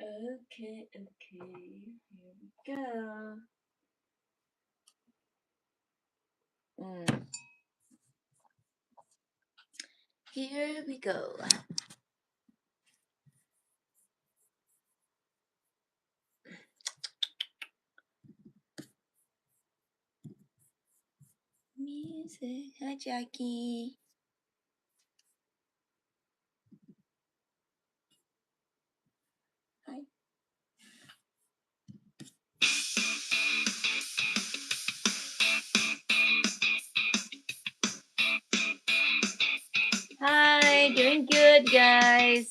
Okay, here we go. Here we go. Music. Hi, Jackie. Hi. Hi, doing good, guys.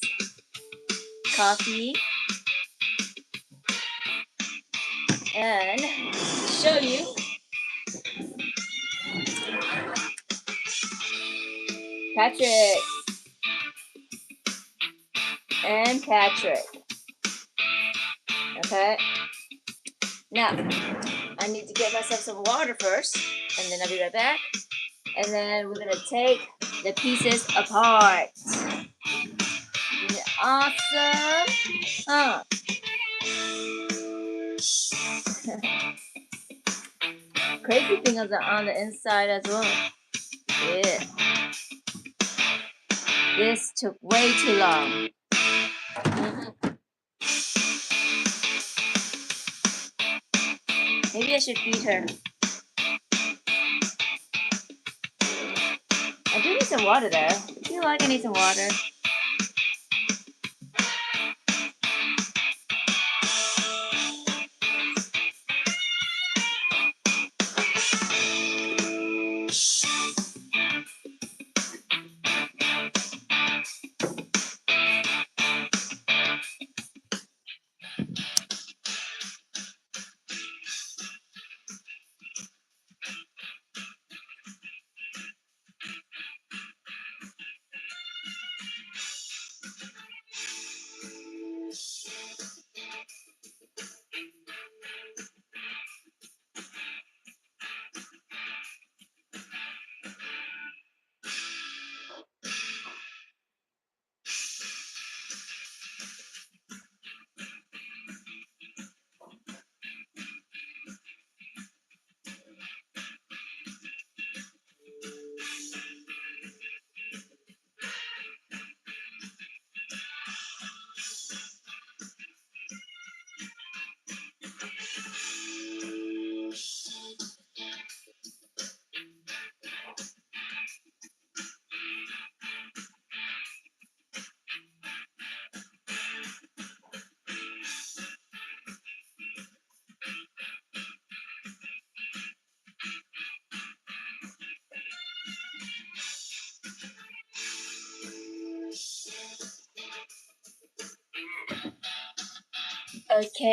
Coffee. And to show you, Patrick and Patrick. Okay. Now, I need to get myself some water first, and then I'll be right back. And then we're gonna take the pieces apart. Awesome. Crazy thing is on the inside as well. Yeah. This took way too long. Maybe I should feed her. I do need some water though. I feel like I need some water.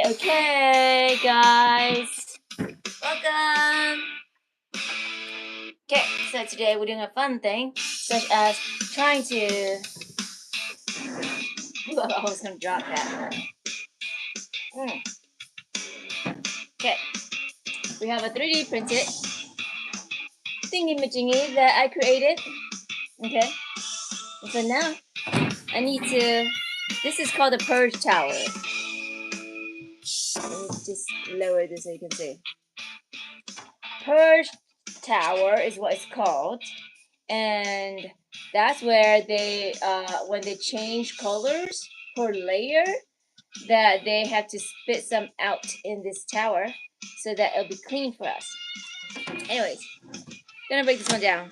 Okay, guys. Welcome. Okay, so today we're doing a fun thing, such as trying to. I was gonna drop that. Okay, we have a 3D printed thingy-majingy that I created. Okay, so now I need to. This is called the Purge Tower. Let me just lower this so you can see. Purge Tower is what it's called, and that's where they, when they change colors per layer, that they have to spit some out in this tower so that it'll be clean for us. Anyways, gonna break this one down.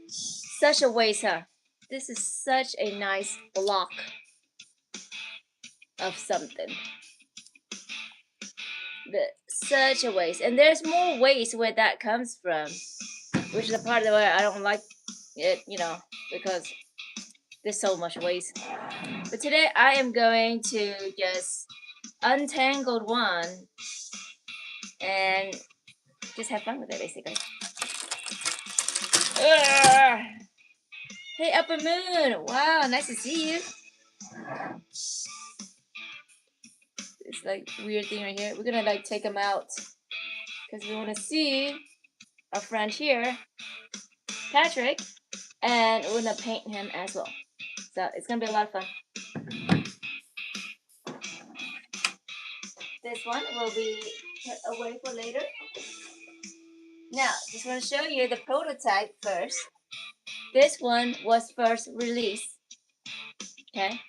Such a waste, huh? This is such a nice block of something. Such a waste. And there's more waste where that comes from, which is a part of the way I don't like it, because there's so much waste. But today I am going to just untangle one and just have fun with it, basically. Hey, Upper Moon! Wow, nice to see you. It's like weird thing right here. We're gonna like take them out because we want to see our friend here, Patrick, and we're gonna paint him as well. So it's gonna be a lot of fun. one will be put away for later. Now, just want to show you the prototype first. This one was first released. Okay,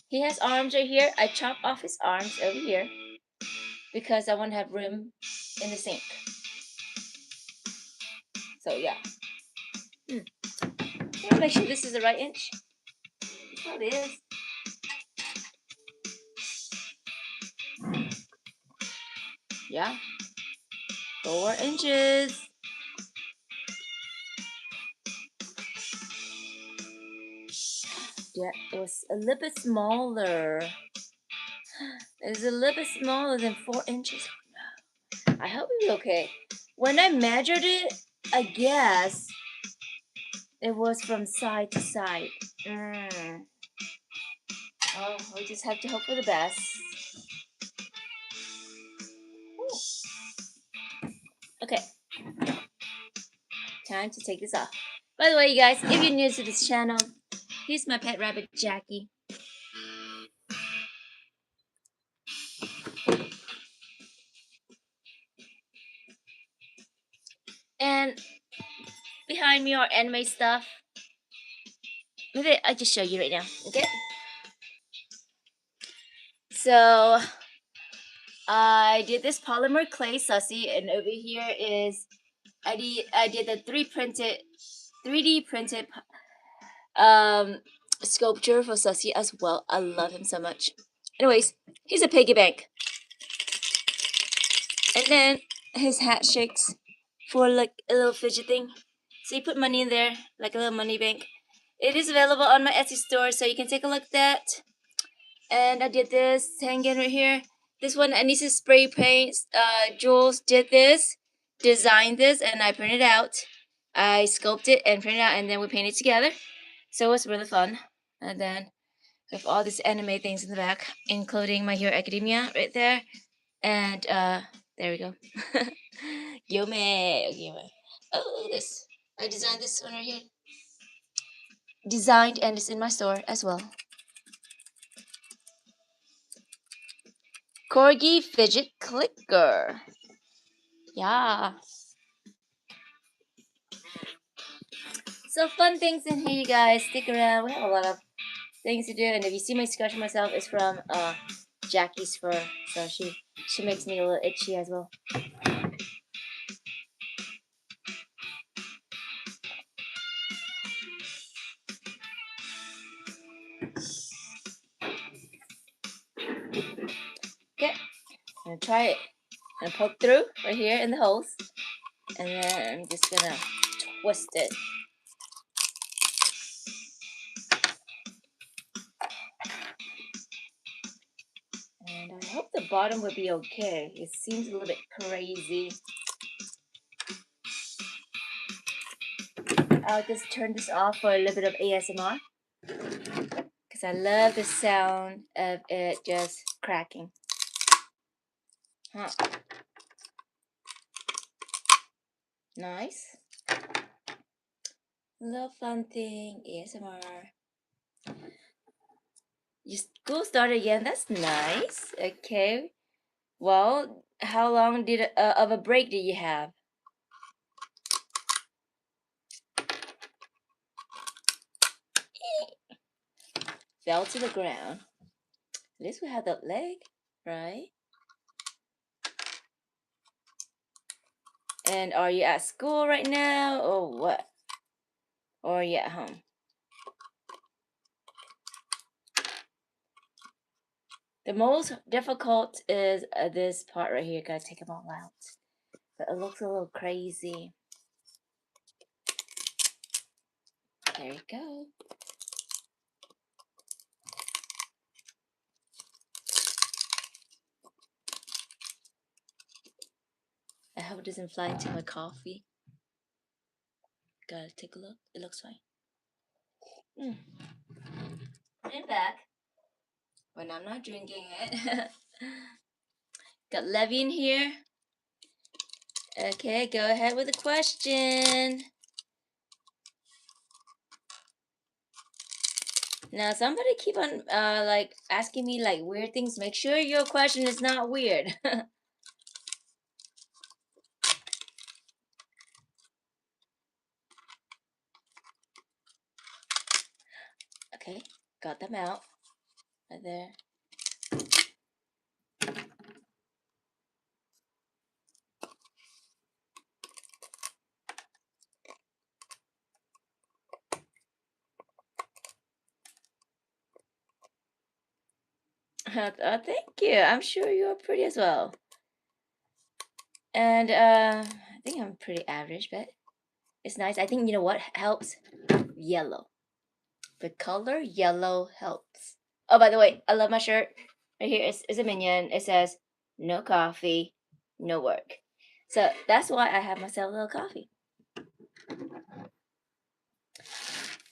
he has arms right here. I chopped off his arms over here because I want to have room in the sink. So yeah. I want to make sure this is the right inch. Oh, it is. Yeah. 4 inches. Yeah, it was a little bit smaller. It's a little bit smaller than 4 inches. Oh, no. I hope it'll be okay. When I measured it, I guess it was from side to side. Oh, we just have to hope for the best. Okay. Time to take this off. By the way, you guys, if you're new to this channel, here's my pet rabbit, Jackie. And behind me are anime stuff. Maybe I just show you right now, okay? So I did this polymer clay sussy, and over here is I did the 3D printed sculpture for Sussy as well. I love him so much. Anyways, he's a piggy bank, and then his hat shakes for like a little fidget thing. So you put money in there, like a little money bank. It is available on my Etsy store, so you can take a look at that. And I did this hanging right here. This one I need to spray paint. Jules did this, designed this, and I printed out. I sculpted and printed out, and then we painted together. So it was really fun. And then with all these anime things in the back, including My Hero Academia right there. And there we go. Yume. Oh, this. I designed this one right here. Designed, and it's in my store as well. Corgi Fidget Clicker. Yeah. So fun things in here, you guys. Stick around. We have a lot of things to do. And if you see me scratching myself, it's from Jackie's fur. So she makes me a little itchy as well. Okay. I'm gonna try it. I'm gonna poke through right here in the holes. And then I'm just gonna twist it. And I hope the bottom will be okay. It seems a little bit crazy. I'll just turn this off for a little bit of ASMR. Because I love the sound of it just cracking. Huh. Nice. Little fun thing, ASMR. Your school started again. That's nice. Okay. Well, how long of a break did you have? Fell to the ground. At least we have the leg, right? And are you at school right now, or what? Or are you at home? The most difficult is this part right here. Gotta take them all out. But it looks a little crazy. There you go. I hope it doesn't fly into my coffee. Gotta take a look. It looks fine. Put it back when I'm not drinking it. Got Levy in here. Okay, go ahead with the question. Now somebody keep on like asking me like weird things. Make sure your question is not weird. Okay, got them out. Right there. Thank you. I'm sure you're pretty as well. And I think I'm pretty average, but it's nice. I think you know what helps? Yellow. The color yellow helps. Oh, by the way, I love my shirt. Right here is a minion. It says no coffee, no work. So that's why I have myself a little coffee.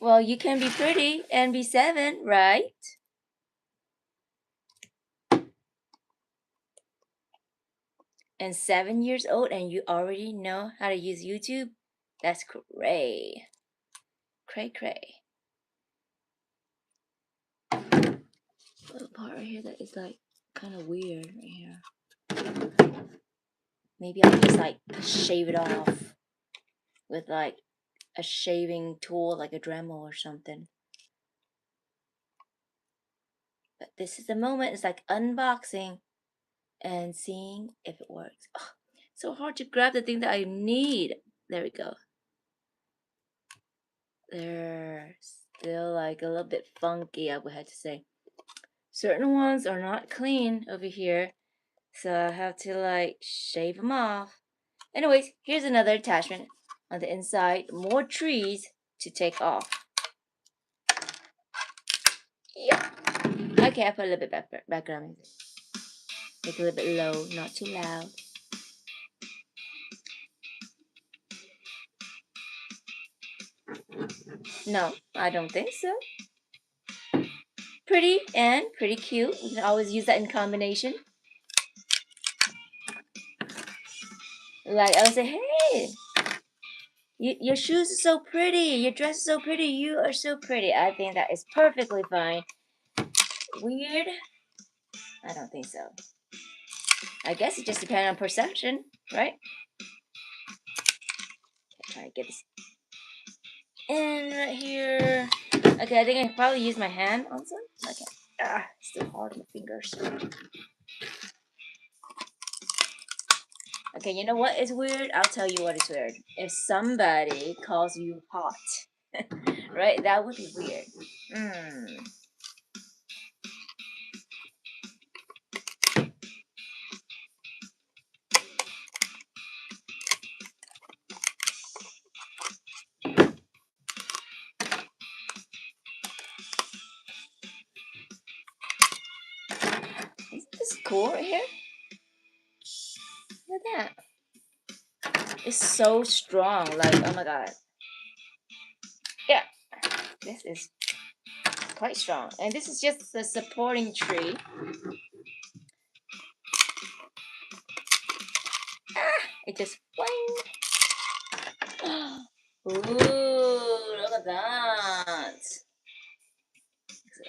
Well, you can be pretty and be 7, right? And 7 years old and you already know how to use YouTube? That's cray. Cray cray. Little part right here that is like kind of weird right here. Maybe I'll just like shave it off with like a shaving tool like a Dremel or something. But this is the moment. It's like unboxing and seeing if it works. Oh, so hard to grab the thing that I need. There we go. They're still like a little bit funky, I would have to say. Certain ones are not clean over here, so I have to like shave them off. Anyways, here's another attachment on the inside. More trees to take off. Yeah. Okay, I put a little bit background music. Make it a little bit low, not too loud. No, I don't think so. Pretty and pretty cute. You can always use that in combination. Like I would say, hey, your shoes are so pretty. Your dress is so pretty. You are so pretty. I think that is perfectly fine. Weird? I don't think so. I guess it just depends on perception, right? Try to get this in right here. Okay, I think I can probably use my hand on some. Okay. It's still hard on the fingers. Okay, you know what is weird? I'll tell you what is weird. If somebody calls you hot, right? That would be weird. Isn't this cool right here? Look at that. It's so strong. Like, oh my god. Yeah. This is quite strong. And this is just the supporting tree. It just fling. Ooh, look at that.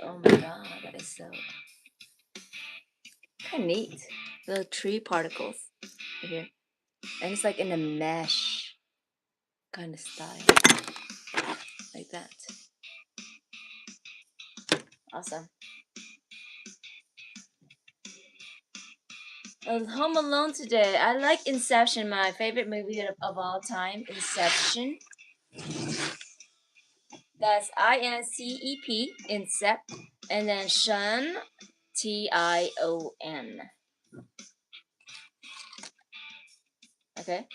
Oh my god, that is so kind of neat. Little tree particles right here. And it's like in a mesh kind of style. Like that. Awesome. Home Alone today. I like Inception, my favorite movie of all time. Inception. That's INCEP, Incept. And then Shun, TION. Okay.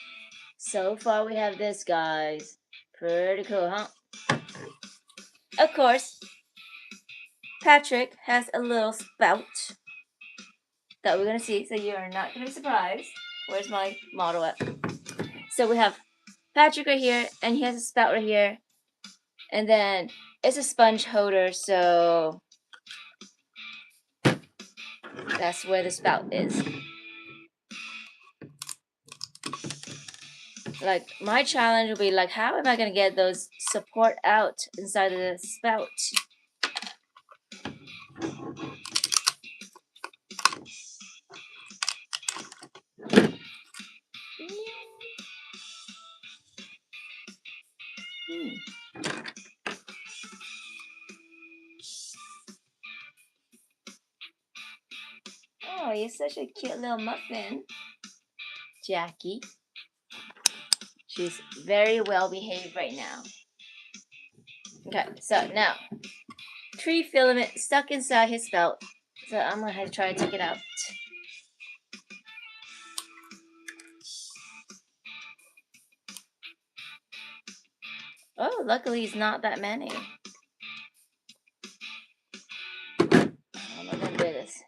So far we have this, guys. Pretty cool, huh? Of course, Patrick has a little spout that we're gonna see, so you're not gonna be surprised. Where's my model at? So we have Patrick right here, and he has a spout right here, and then it's a sponge holder, so that's where the spout is. Like, my challenge will be like, how am I gonna get those support out inside of the spout? Oh, you're such a cute little muffin. Jackie. She's very well behaved right now. Okay, so now, tree filament stuck inside his belt. So I'm gonna have to try to take it out. Oh, luckily it's not that many. I'm not gonna do this.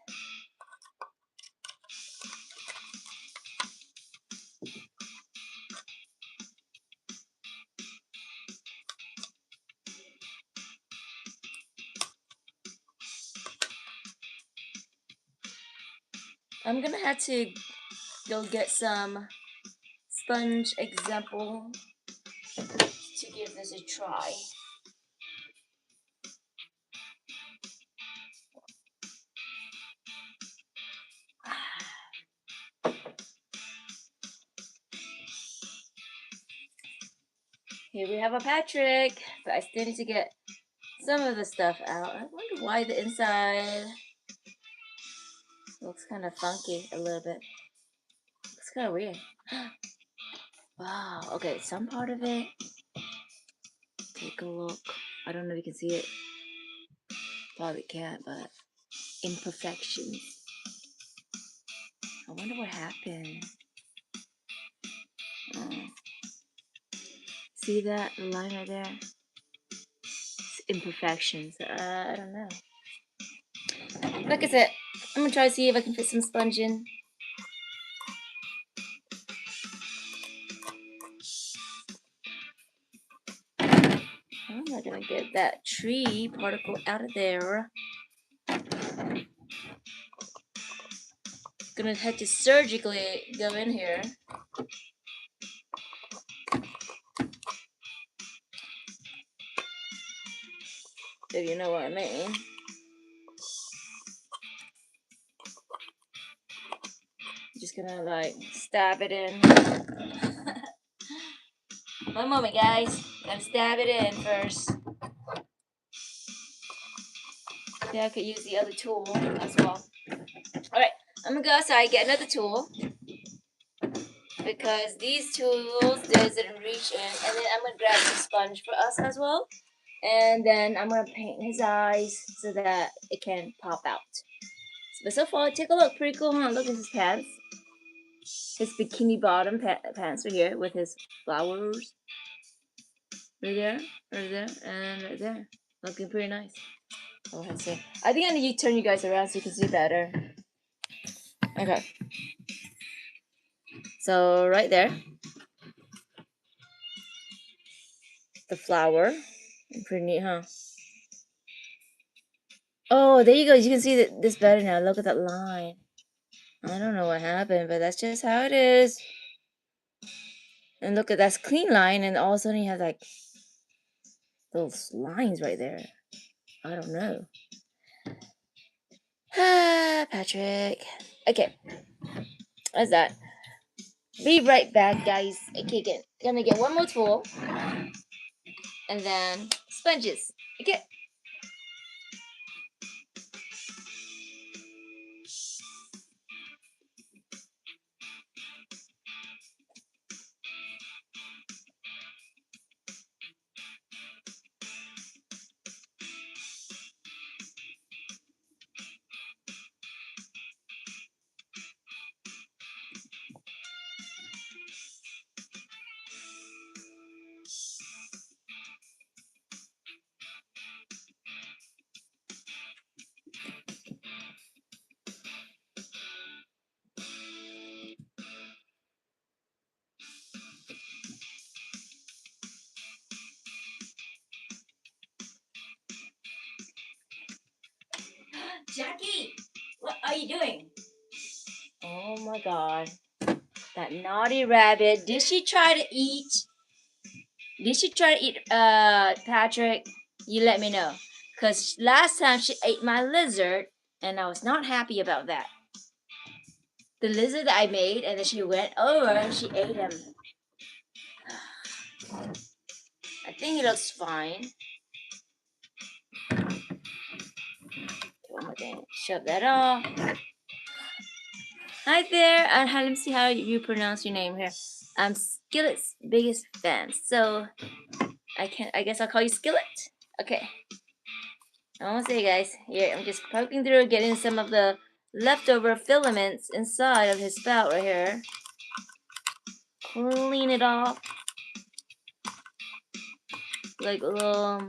I'm gonna have to go get some sponge example to give this a try. Here we have a Patrick, but I still need to get some of the stuff out. I wonder why the inside looks kind of funky a little bit. Looks kind of weird. Wow, okay, some part of it. Take a look. I don't know if you can see it. Probably can't, but imperfections. I wonder what happened. See that line right there? It's imperfections. I don't know. Like I said, I'm gonna try to see if I can fit some sponge in. I'm not gonna get that tree particle out of there. Gonna have to surgically go in here. If you know what I mean. Just gonna like stab it in. One moment, guys. Gotta stab it in first. Yeah, I could use the other tool as well. Alright, I'm gonna go outside, get another tool. Because these tools doesn't reach in. And then I'm gonna grab some sponge for us as well. And then I'm gonna paint his eyes so that it can pop out. But so far, take a look. Pretty cool, huh? Look at his pants. His bikini bottom pants right here with his flowers. Right there, and right there. Looking pretty nice. Oh, I see. I think I need to turn you guys around so you can see better. Okay. So right there, the flower. Pretty neat, huh? Oh, there you go. You can see this better now. Look at that line. I don't know what happened, but that's just how it is. And look at that's clean line, and all of a sudden you have like those lines right there. I don't know. Ah, Patrick. Okay. That's that. Be right back, guys. Okay, gonna get one more tool. And then sponges. Okay. Jackie, what are you doing? Oh my god. That naughty rabbit. Did she try to eat? Patrick? You let me know. Because last time she ate my lizard, and I was not happy about that. The lizard that I made, and then she went over and she ate him. I think he looks fine. One more thing. Shove that off. Hi there, and let me see how you pronounce your name here. I'm Skillet's biggest fan, so I guess I'll call you Skillet. Okay. I want to say, guys, here I'm just poking through, getting some of the leftover filaments inside of his spout right here. Clean it off, like little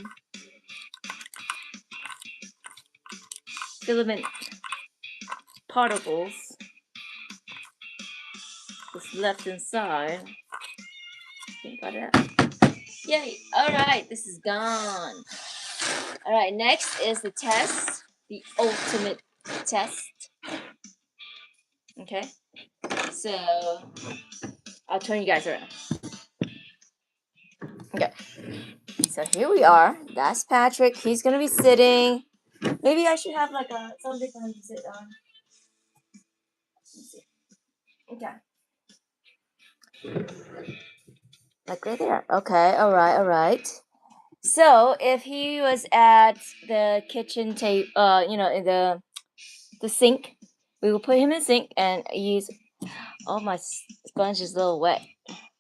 filament particles that's left inside. Think about that. Yay! Alright, this is gone. Alright, next is the test. The ultimate test. Okay? So, I'll turn you guys around. Okay. So here we are. That's Patrick. He's gonna be sitting. Maybe I should have like something for him to sit on. Let me see. Okay. Like right there. Okay, alright. So if he was at the kitchen table, in the sink, we will put him in the sink and use. Oh, my sponge is a little wet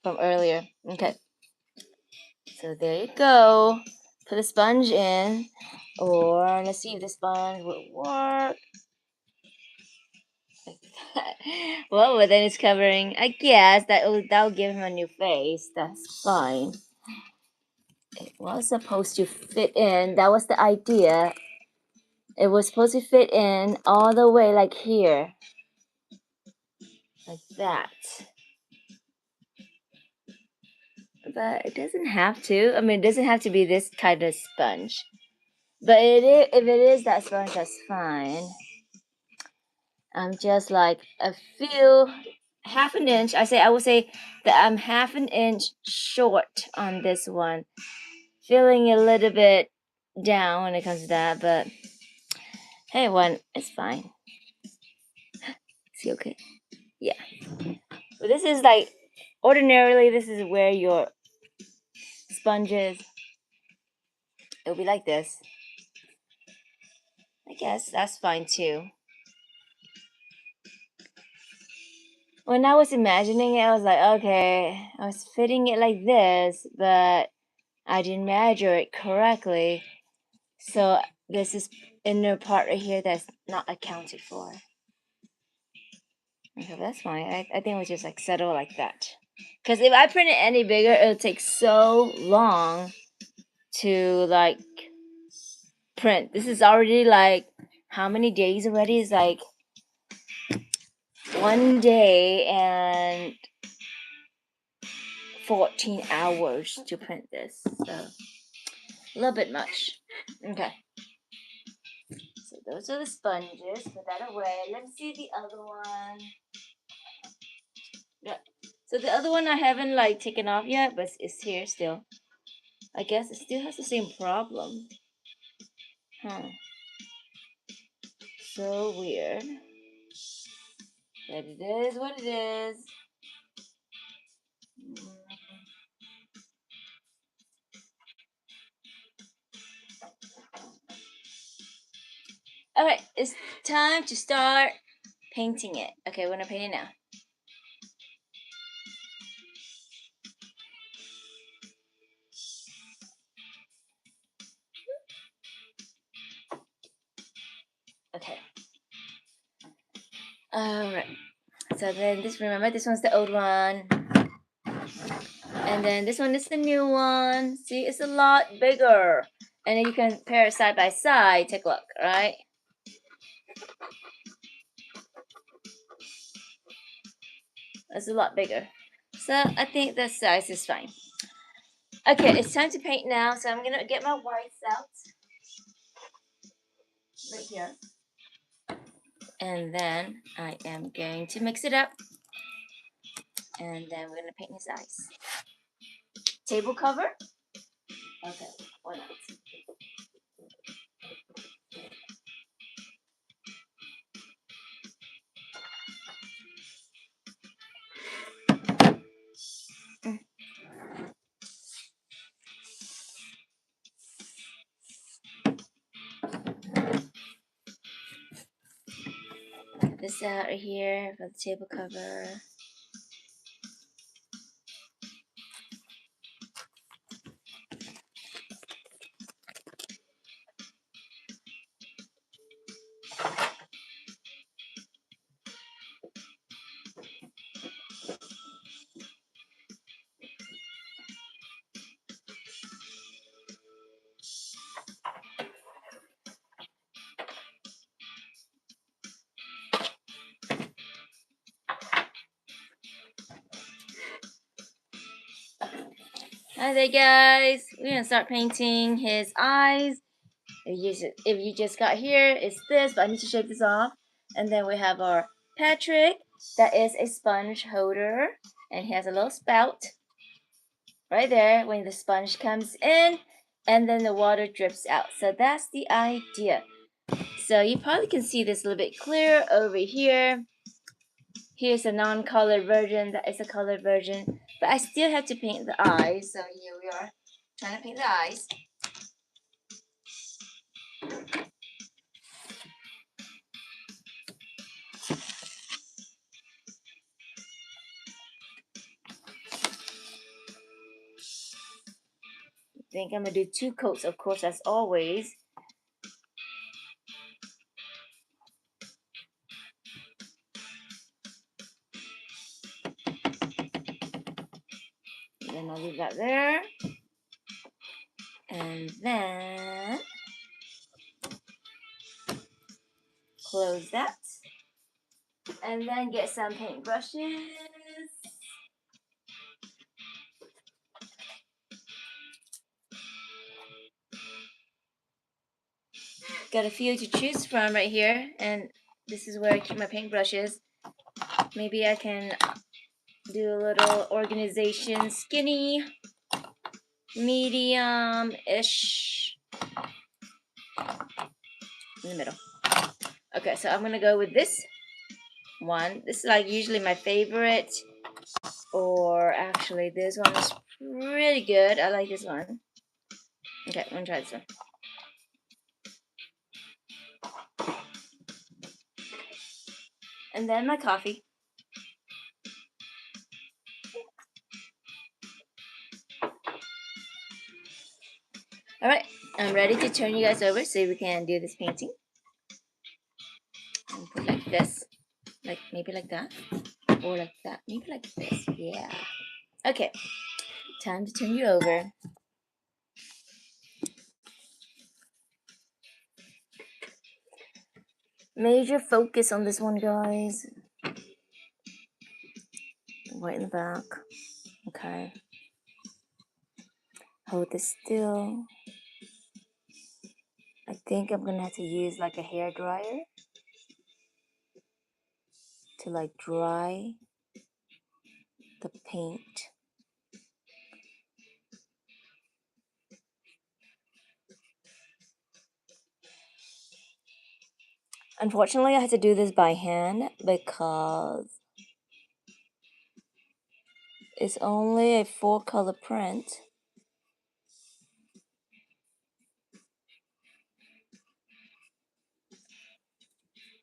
from earlier. Okay. So there you go. Put the sponge in, or let's see if the sponge would work. Well, then it's covering. I guess that'll give him a new face. That's fine. It was supposed to fit in. That was the idea. It was supposed to fit in all the way like here. Like that. But it doesn't have to. I mean, it doesn't have to be this kind of sponge. But if it is that sponge, that's fine. I'm just like half an inch. I would say that I'm half an inch short on this one. Feeling a little bit down when it comes to that, but hey, it's fine. Is he okay? Yeah. But this is like, ordinarily, this is where your sponge is. It'll be like this. I guess that's fine too. When I was imagining it, I was like, okay, I was fitting it like this, but I didn't measure it correctly. So this is inner part right here that's not accounted for. Okay, that's fine. I think we'll just like settle like that. Because if I print it any bigger, it'll take so long to like print. This is already like how many days already? It's like 1 day and 14 hours to print this. So a little bit much. Okay. So those are the sponges. Put that away. Let's see the other one. Yeah. So the other one I haven't like taken off yet, but it's here still. I guess it still has the same problem. Huh. So weird. But it is what it is. Alright, it's time to start painting it. Okay, we're gonna paint it now. Okay. Alright. So then remember this one's the old one. And then this one is the new one. See, it's a lot bigger. And then you can pair it side by side. Take a look, right? It's a lot bigger. So I think that size is fine. Okay, it's time to paint now. So I'm gonna get my whites out. Right here. And then I am going to mix it up. And then we're gonna paint his eyes. Table cover? Okay, why not? this out right here for the table cover. Hi there, guys. We're gonna start painting his eyes. If you just got here, it's this, but I need to shake this off. And then we have our Patrick. That is a sponge holder, and he has a little spout right there when the sponge comes in, and then the water drips out. So that's the idea. So you probably can see this a little bit clearer over here. Here's a non-colored version. That is a colored version. But I still have to paint the eyes. So here we are trying to paint the eyes. I think I'm going to do 2 coats, of course, as always. And then I'll leave that there. And then close that. And then get some paint brushes. Got a few to choose from right here. And this is where I keep my paint brushes. Maybe I can do a little organization. Skinny, medium-ish, in the middle. Okay, so I'm gonna go with this one. This is like usually my favorite, or actually this one is pretty good. I like this one. Okay, I'm gonna try this one. And then my coffee. Alright, I'm ready to turn you guys over so we can do this painting. And put like this. Like maybe like that. Or like that. Maybe like this. Yeah. Okay. Time to turn you over. Major focus on this one, guys. Right in the back. Okay. Hold this still. I think I'm gonna have to use like a hair dryer to like dry the paint. Unfortunately, I had to do this by hand because it's only a 4-color print.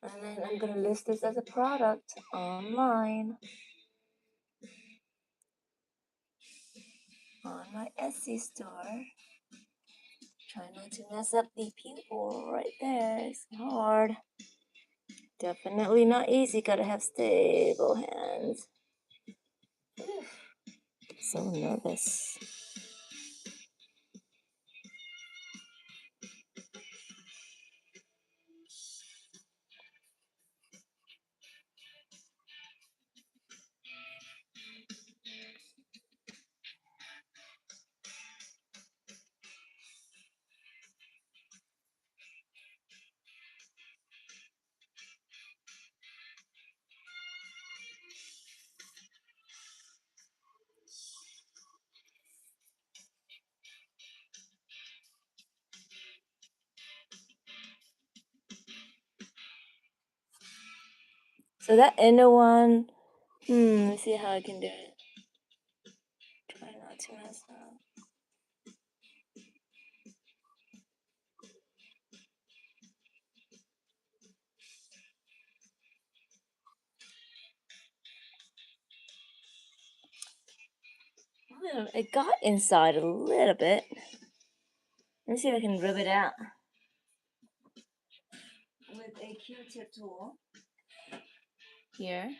And then I'm gonna list this as a product online on my Etsy store. Try not to mess up the pupil right there. It's hard. Definitely not easy. Gotta have stable hands. So nervous. So that inner one, let's see how I can do it. Try not to mess up. It got inside a little bit. Let me see if I can rub it out with a Q-tip tool here.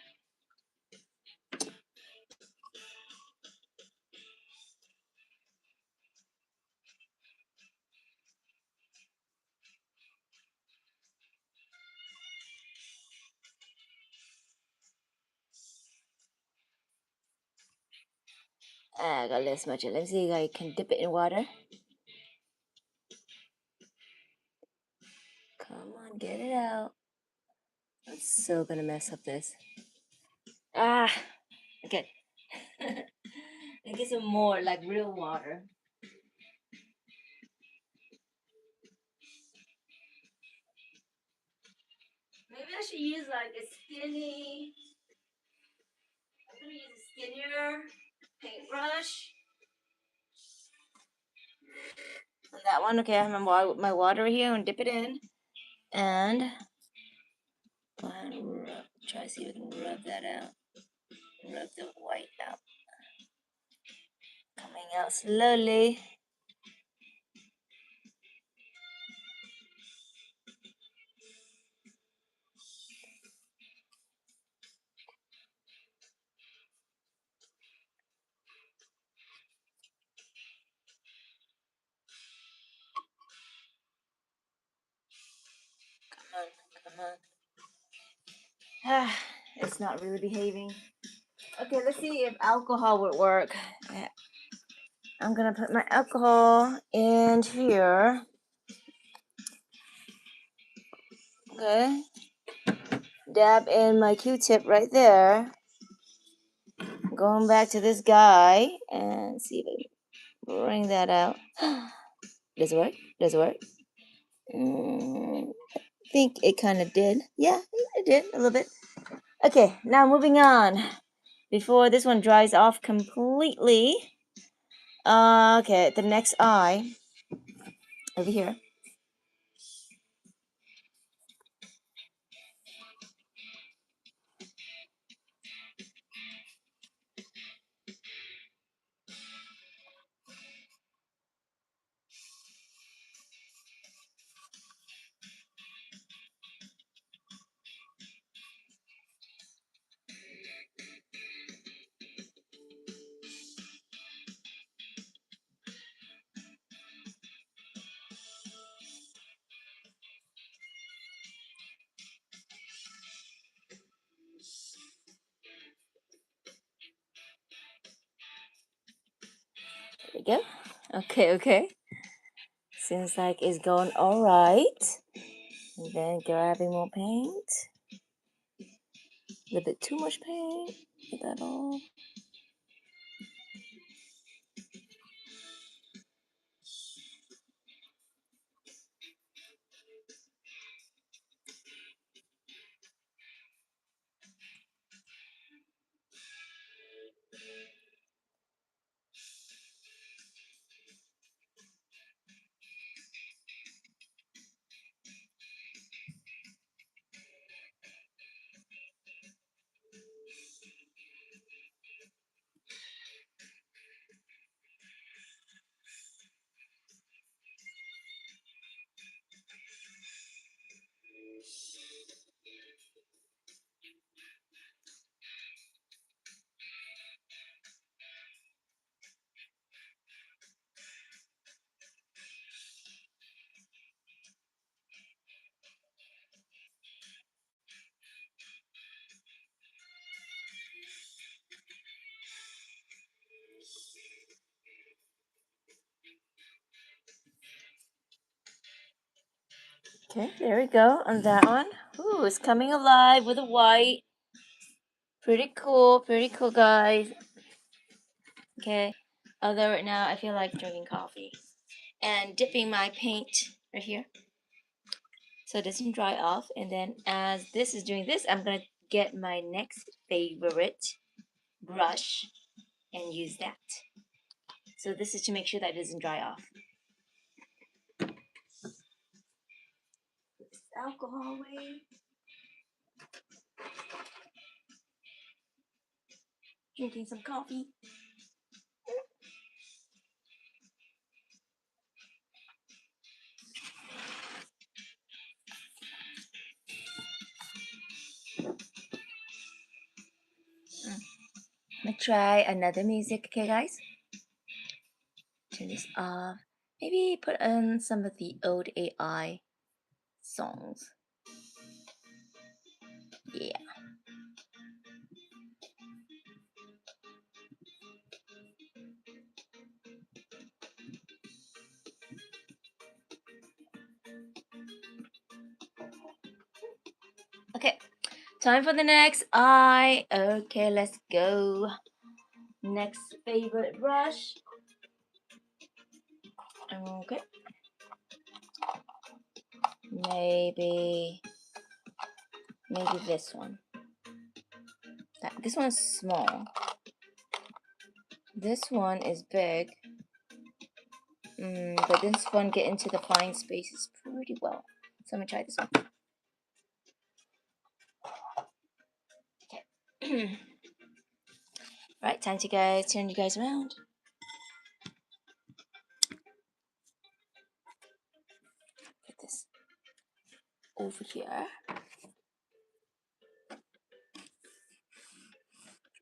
I got this much. Let me see if I can dip it in water. Come on, get it out. I'm so gonna mess up this. Ah, okay. And get some more, like real water. Maybe I should use like a skinny. I'm gonna use a skinnier paintbrush. And that one, okay, I have my water here and dip it in. And try to see if we can rub that out. Rub the white out. Coming out slowly. Come on, come on. Ah, it's not really behaving. Okay, let's see if alcohol would work. I'm gonna put my alcohol in here. Okay. Dab in my Q-tip right there. Going back to this guy and see if I can bring that out. Does it work? Does it work? I think it kind of did. Yeah, it did a little bit. Okay, now moving on. Before this one dries off completely. Okay, the next eye over here. There we go. Okay. Seems like it's going all right. And then grabbing more paint. A little bit too much paint. Get that all. Okay, there we go on that one. Ooh, it's coming alive with a white. Pretty cool, guys. Okay, although right now I feel like drinking coffee and dipping my paint right here so it doesn't dry off. And then as this is doing this, I'm gonna get my next favorite brush and use that. So this is to make sure that it doesn't dry off. Put this alcohol away. Drinking some coffee. I'm gonna try another music, okay, guys? Turn this off. Maybe put on some of the old AI songs. Yeah. Okay, time for the next eye. Okay, let's go. Next favorite brush. Okay. Maybe this one. This one's small. This one is big. But this one get into the fine spaces pretty well. So I'm gonna try this one. Okay. Right, time to turn you guys around. Put this over here.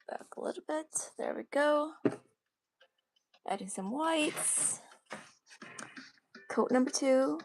Back a little bit. There we go. Adding some whites. Coat number 2.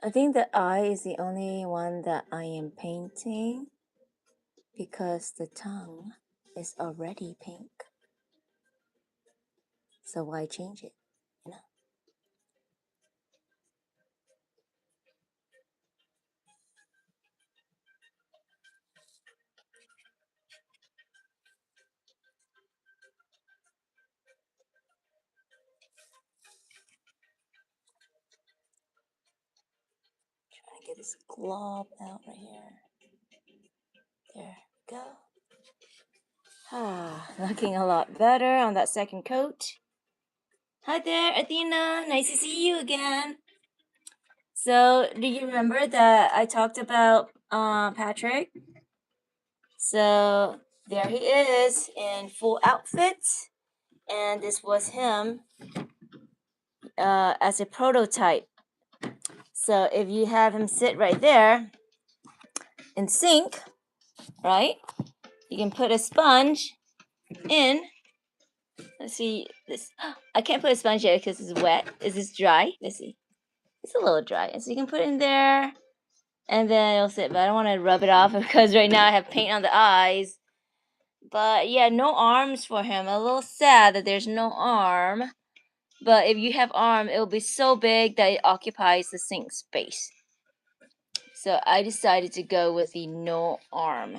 I think the eye is the only one that I am painting because the tongue is already pink. So why change it? You know? Trying to get this glob out right here. There we go. Looking a lot better on that second coat. Hi there, Athena. Nice to see you again. So, do you remember that I talked about Patrick? So, there he is in full outfit. And this was him as a prototype. So, if you have him sit right there in sync, right? You can put a sponge in. Let's see this. I can't put a sponge here because it's wet. Is this dry? Let's see. It's a little dry. And so you can put it in there and then it'll sit. But I don't want to rub it off because right now I have paint on the eyes. But yeah, no arms for him. A little sad that there's no arm. But if you have arm, it'll be so big that it occupies the sink space. So I decided to go with the no arm.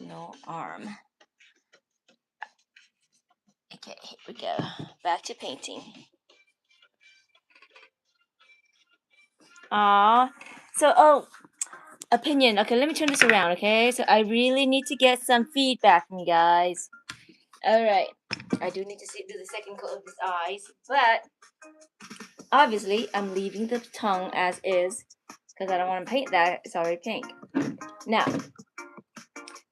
No arm. Okay, here we go. Back to painting. So, opinion. Okay, let me turn this around, okay? So I really need to get some feedback from you guys. Alright. I do need to do the second coat of his eyes, but obviously I'm leaving the tongue as is because I don't want to paint that. It's already pink. Now,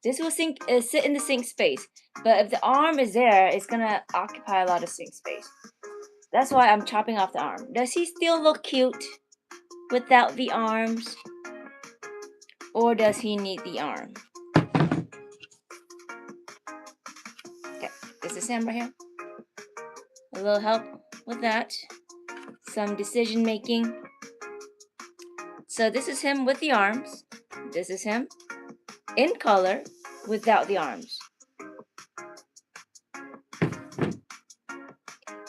this will sit in the sink space, but if the arm is there, it's gonna occupy a lot of sink space. That's why I'm chopping off the arm. Does he still look cute without the arms? Or does he need the arm? Okay, this is him right here. A little help with that. Some decision making. So this is him with the arms. This is him in color without the arms.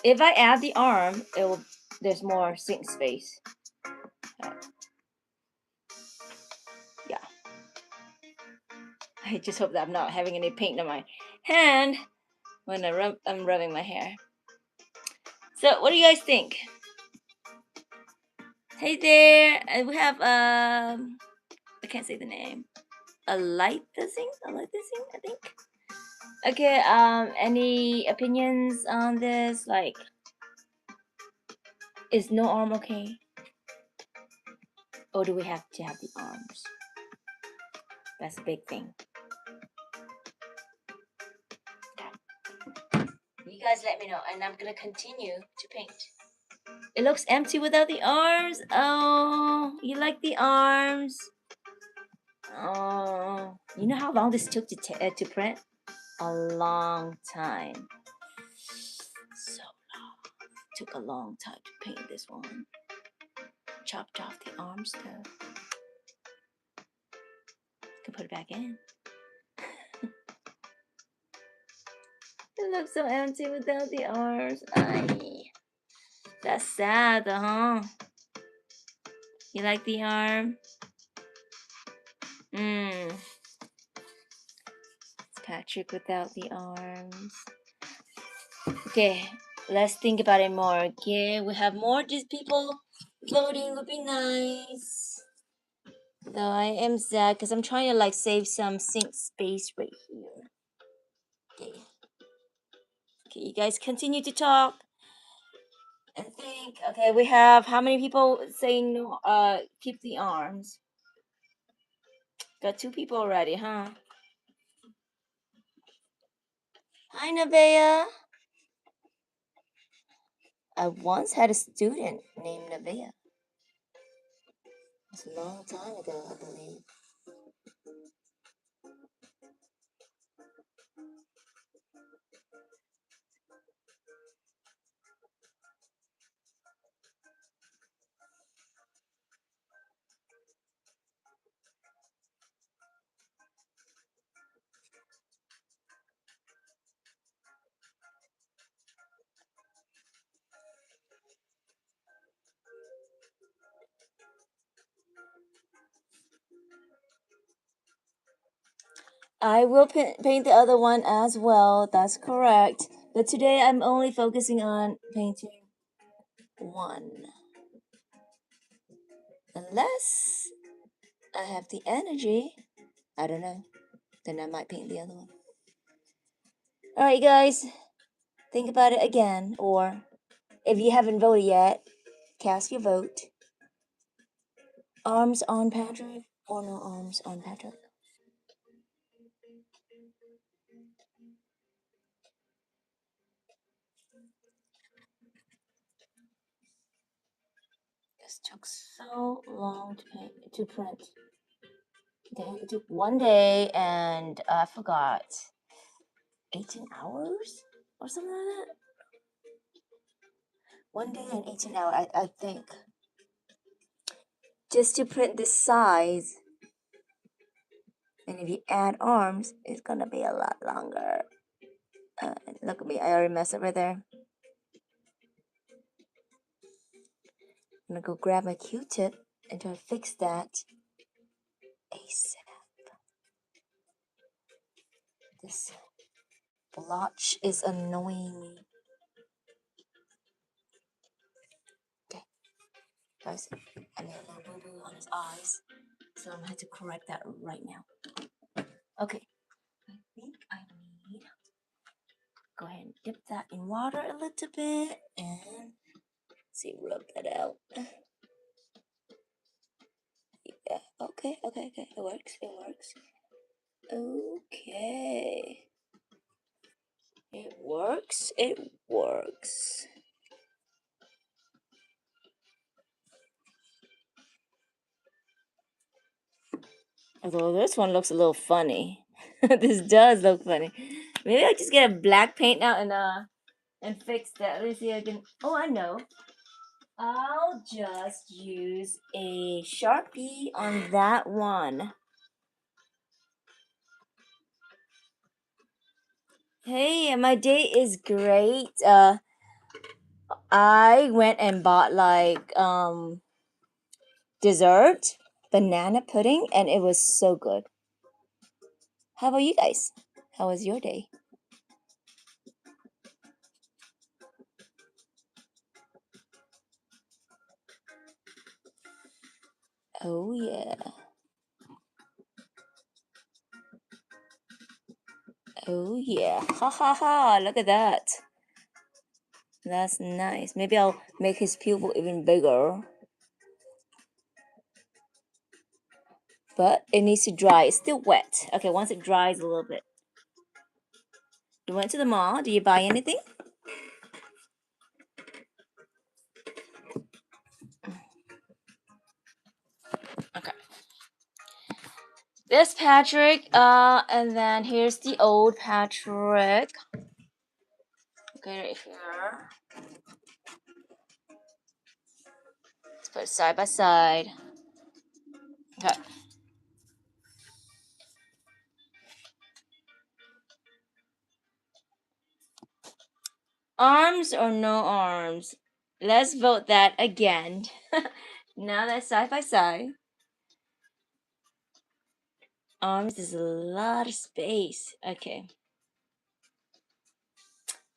If I add the arm, there's more sink space. Yeah. I just hope that I'm not having any paint on my hand when I'm rubbing my hair. So what do you guys think? Hey there, we have I can't say the name. A light thing, I think. Okay, any opinions on this? Like, is no arm okay? Or do we have to have the arms? That's a big thing. You guys let me know, and I'm gonna continue to paint. It looks empty without the arms. Oh, you like the arms? Oh, you know how long this took to print? A long time. So long. Took a long time to paint this one. Chopped off the arms though. Can put it back in. It looks so empty without the arms. Ay. That's sad, huh? You like the arm? It's Patrick without the arms. Okay, let's think about it more. Okay, we have more just people voting would be nice. Though I am sad because I'm trying to like save some sink space right here. Okay. Okay, you guys continue to talk and think. Okay, we have how many people saying no? Keep the arms. Got 2 people already, huh? Hi, Nevaeh. I once had a student named Nevaeh. It was a long time ago, I believe. I will paint the other one as well. That's correct. But today I'm only focusing on painting one. Unless I have the energy. I don't know. Then I might paint the other one. Alright, guys. Think about it again. Or if you haven't voted yet, cast your vote. Arms on Patrick or no arms on Patrick? This took so long to print. It took 1 day and I forgot 18 hours or something like that. 1 day and 18 hours, I think. Just to print this size. And if you add arms, it's gonna be a lot longer. Look at me, I already messed up right there. I'm gonna go grab my Q-tip and try to fix that ASAP. This blotch is annoying me. Okay, guys, I made a little boo-boo on his eyes, so I'm gonna have to correct that right now. Okay, I think I need, go ahead and dip that in water a little bit and see, rub that out. Yeah, okay, it works, Okay. It works. Although this one looks a little funny. This does look funny. Maybe I just get a black paint out and fix that. Let's see if I can. Oh, I know. I'll just use a Sharpie on that one. Hey, my day is great. I went and bought like dessert, banana pudding, and it was so good. How about you guys? How was your day? Oh yeah. Oh yeah. Ha ha ha. Look at that. That's nice. Maybe I'll make his pupil even bigger. But it needs to dry. It's still wet. Okay, once it dries a little bit. You went to the mall. Did you buy anything? Okay. This Patrick, and then here's the old Patrick. Okay, right here. Let's put it side by side. Okay. Arms or no arms? Let's vote that again. Now that's side by side. Arms is a lot of space. Okay.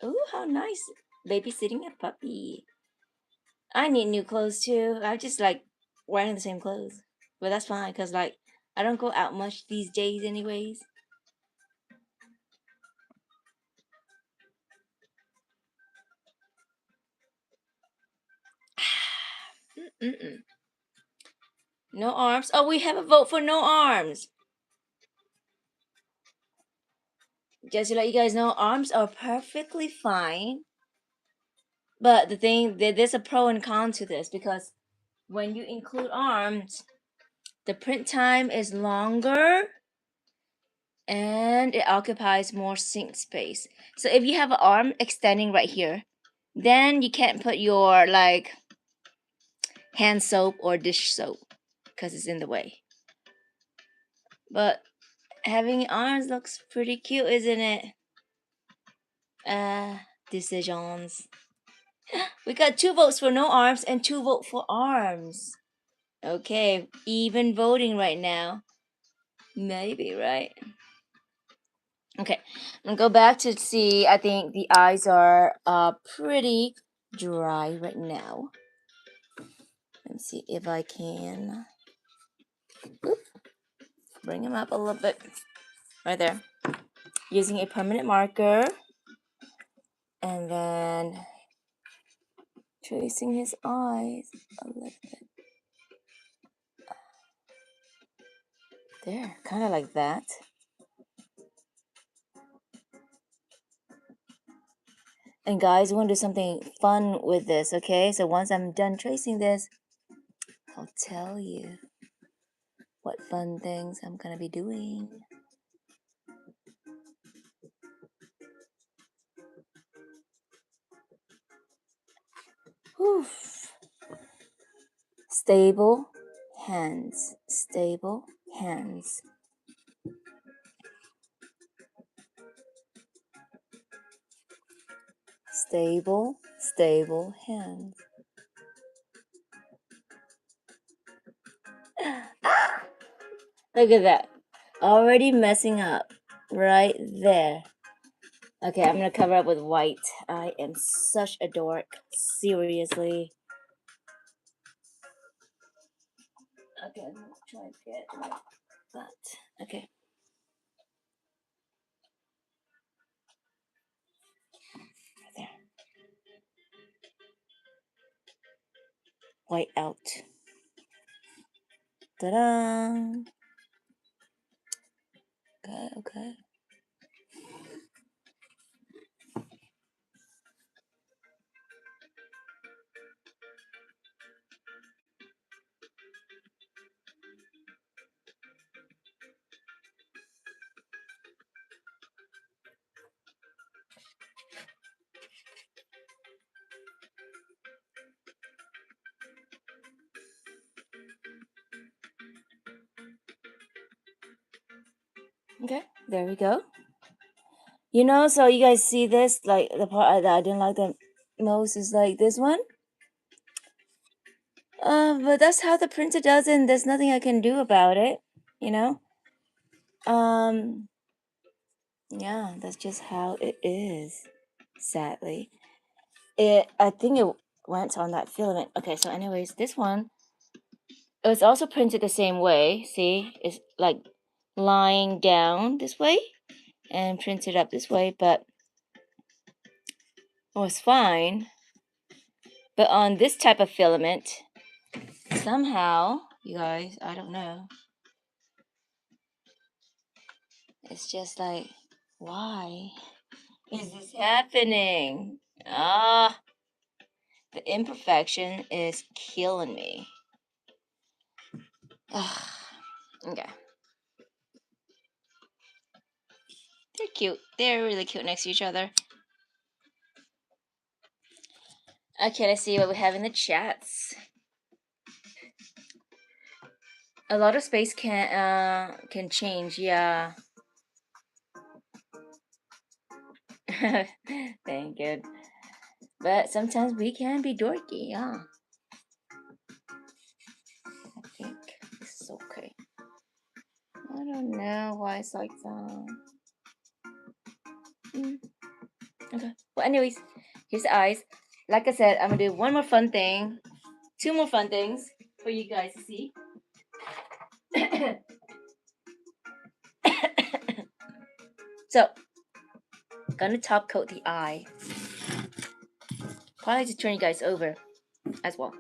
Ooh, how nice. Babysitting a puppy. I need new clothes too. I just like wearing the same clothes. But that's fine because like I don't go out much these days anyways. Mm-mm. No arms. Oh, we have a vote for no arms. Just to let you guys know, arms are perfectly fine. But the thing, there's a pro and con to this because when you include arms, the print time is longer and it occupies more sink space. So if you have an arm extending right here, then you can't put your like hand soap or dish soap because it's in the way. But having arms looks pretty cute, isn't it? Decisions. We got 2 votes for no arms and 2 votes for arms. Okay, even voting right now. Maybe, right? Okay, I'm gonna go back to see. I think the eyes are pretty dry right now. Let me see if I can bring them up a little bit. Right there. Using a permanent marker. And then tracing his eyes a little bit. There, kind of like that. And guys, we want to do something fun with this, okay? So once I'm done tracing this, I'll tell you what fun things I'm going to be doing. Whew. Stable hands. Stable hands. Stable hands. Look at that. Already messing up. right there. Okay, I'm gonna cover up with white. I am such a dork. Seriously. Okay, I'm gonna try to get my butt. Okay. There. White out. Ta-da! Okay, okay. Okay, there we go. You know, so you guys see this, like the part that I didn't like the most is like this one. But that's how the printer does it, and there's nothing I can do about it, you know? Um, yeah, that's just how it is, sadly. I think it went on that filament. Okay, so anyways, this one, it was also printed the same way. See, it's like lying down this way and printed up this way, but it was fine. But on this type of filament, somehow, you guys, I don't know. It's just like, why is this happening? Ah, the imperfection is killing me. Okay. They're cute. They're really cute next to each other. Okay, let's see what we have in the chats. A lot of space can change, yeah. Thank you. But sometimes we can be dorky, yeah. I think this is okay. I don't know why it's like that. Okay. Well, anyways, here's the eyes. Like I said, I'm gonna do one more fun thing, two more fun things for you guys to see. So, gonna top coat the eye. Probably to turn you guys over as well.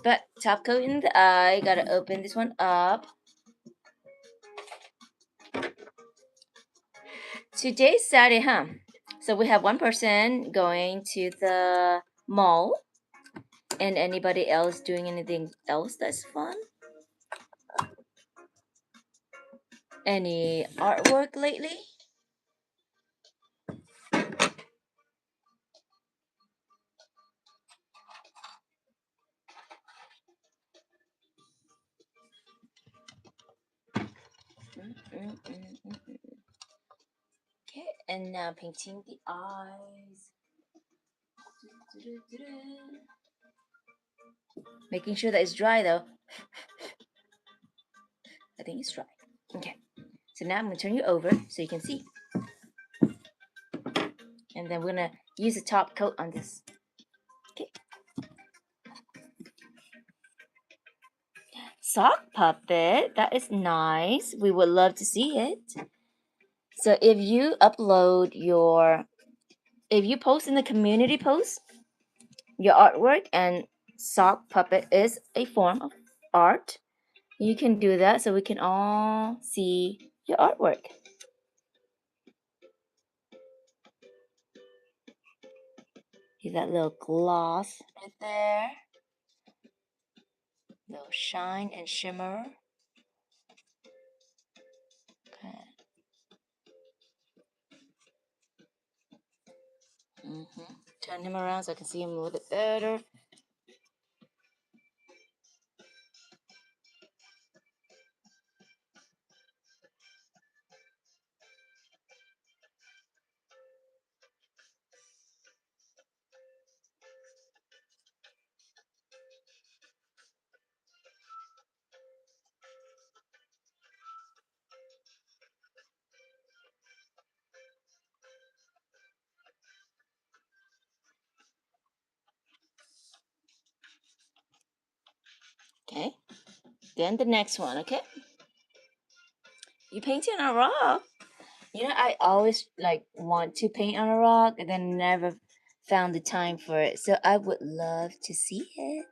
But top coating the eye, gotta open this one up. Today's Saturday, huh? So we have one person going to the mall, and anybody else doing anything else that's fun? Any artwork lately? Okay, and now painting the eyes. Making sure that it's dry though. I think it's dry. Okay, so now I'm gonna turn you over so you can see. And then we're gonna use a top coat on this. Okay. Sock puppet, that is nice. We would love to see it. So if you post in the community post your artwork, and sock puppet is a form of art, you can do that so we can all see your artwork. See that little gloss right there? Little shine and shimmer. Okay. Turn him around so I can see him a little bit better. Okay. Then the next one, okay? You painting on a rock. You know, I always like want to paint on a rock and then never found the time for it. So I would love to see it.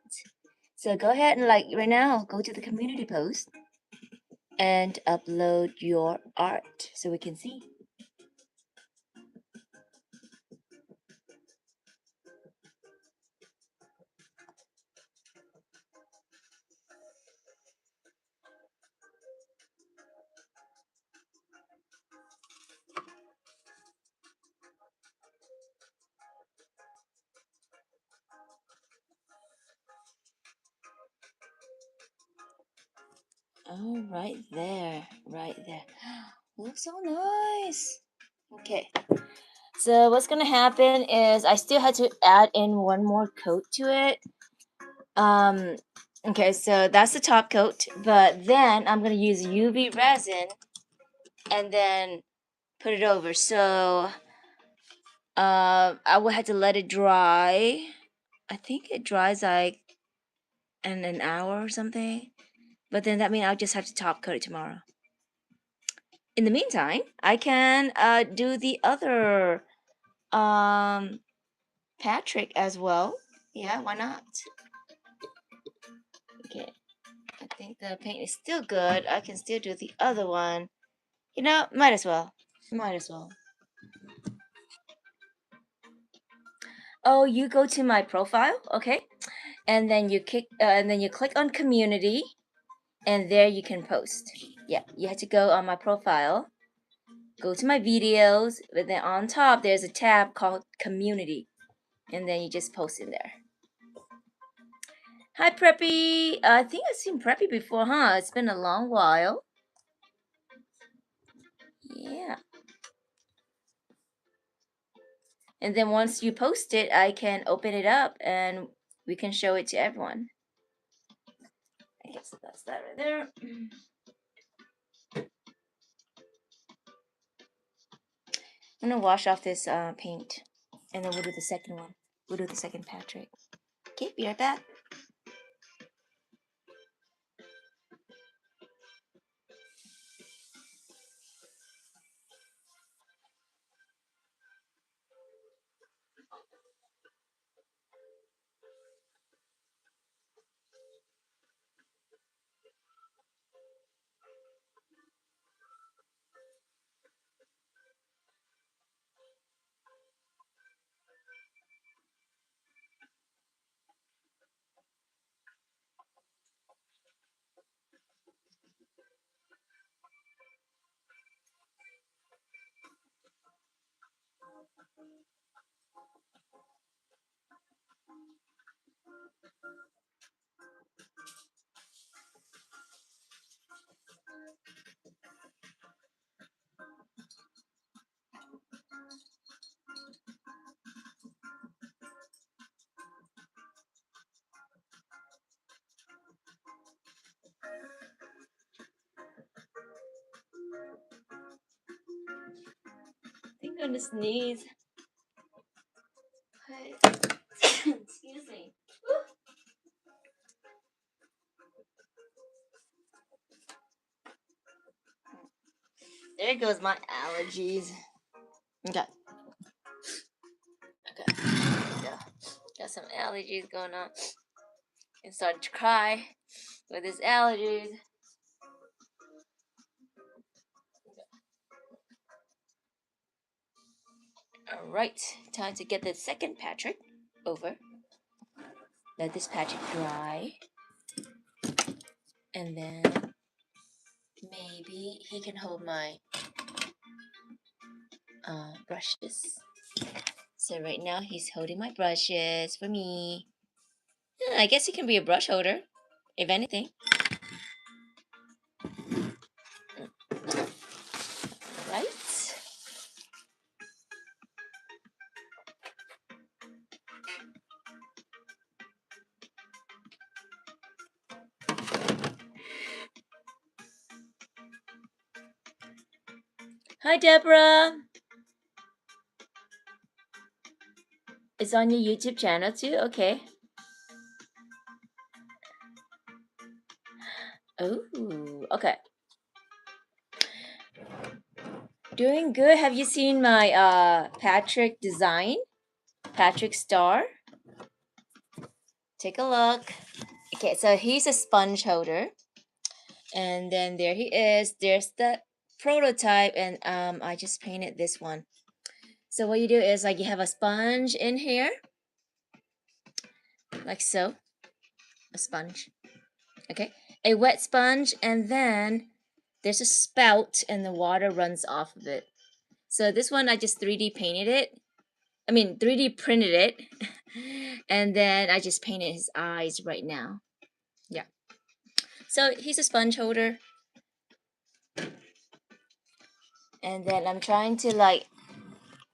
So go ahead and like right now, go to the community post and upload your art so we can see. Oh, right there, right there. Looks so nice. Okay, so what's gonna happen is I still had to add in one more coat to it. Okay, so that's the top coat, but then I'm gonna use UV resin and then put it over. So I will have to let it dry. I think it dries like in an hour or something. But then that means I'll just have to top coat it tomorrow. In the meantime, I can do the other Patrick as well. Yeah, why not? Okay. I think the paint is still good. I can still do the other one. You know, might as well. Might as well. Oh, you go to my profile, okay? And then you click on community, and there you can post. Yeah, you have to go on my profile, go to my videos, but then on top there's a tab called community, and then you just post in there. Hi, Preppy. I think I've seen Preppy before, huh? It's been a long while. Yeah. And then once you post it, I can open it up and we can show it to everyone. I guess that's that right there. I'm gonna wash off this paint, and then we'll do the second one. We'll do the second Patrick. Okay, be right back. I think I'm gonna sneeze. Excuse me. There goes my allergies. Okay. Okay. Got some allergies going on. And started to cry with his allergies. Alright, time to get the second Patrick over. Let this Patrick dry. And then maybe he can hold my brushes. So right now he's holding my brushes for me. I guess he can be a brush holder, if anything. Right? Hi, Deborah. It's on your YouTube channel too? Okay. Oh, okay. Doing good. Have you seen my Patrick design? Patrick star? Take a look. Okay, so he's a sponge holder. And then there he is. There's the prototype, and I just painted this one. So what you do is like you have a sponge in here, like so, a sponge. Okay, a wet sponge, and then there's a spout, and the water runs off of it. So this one I just 3D painted it. I mean 3D printed it, and then I just painted his eyes right now. Yeah. So he's a sponge holder, and then I'm trying to like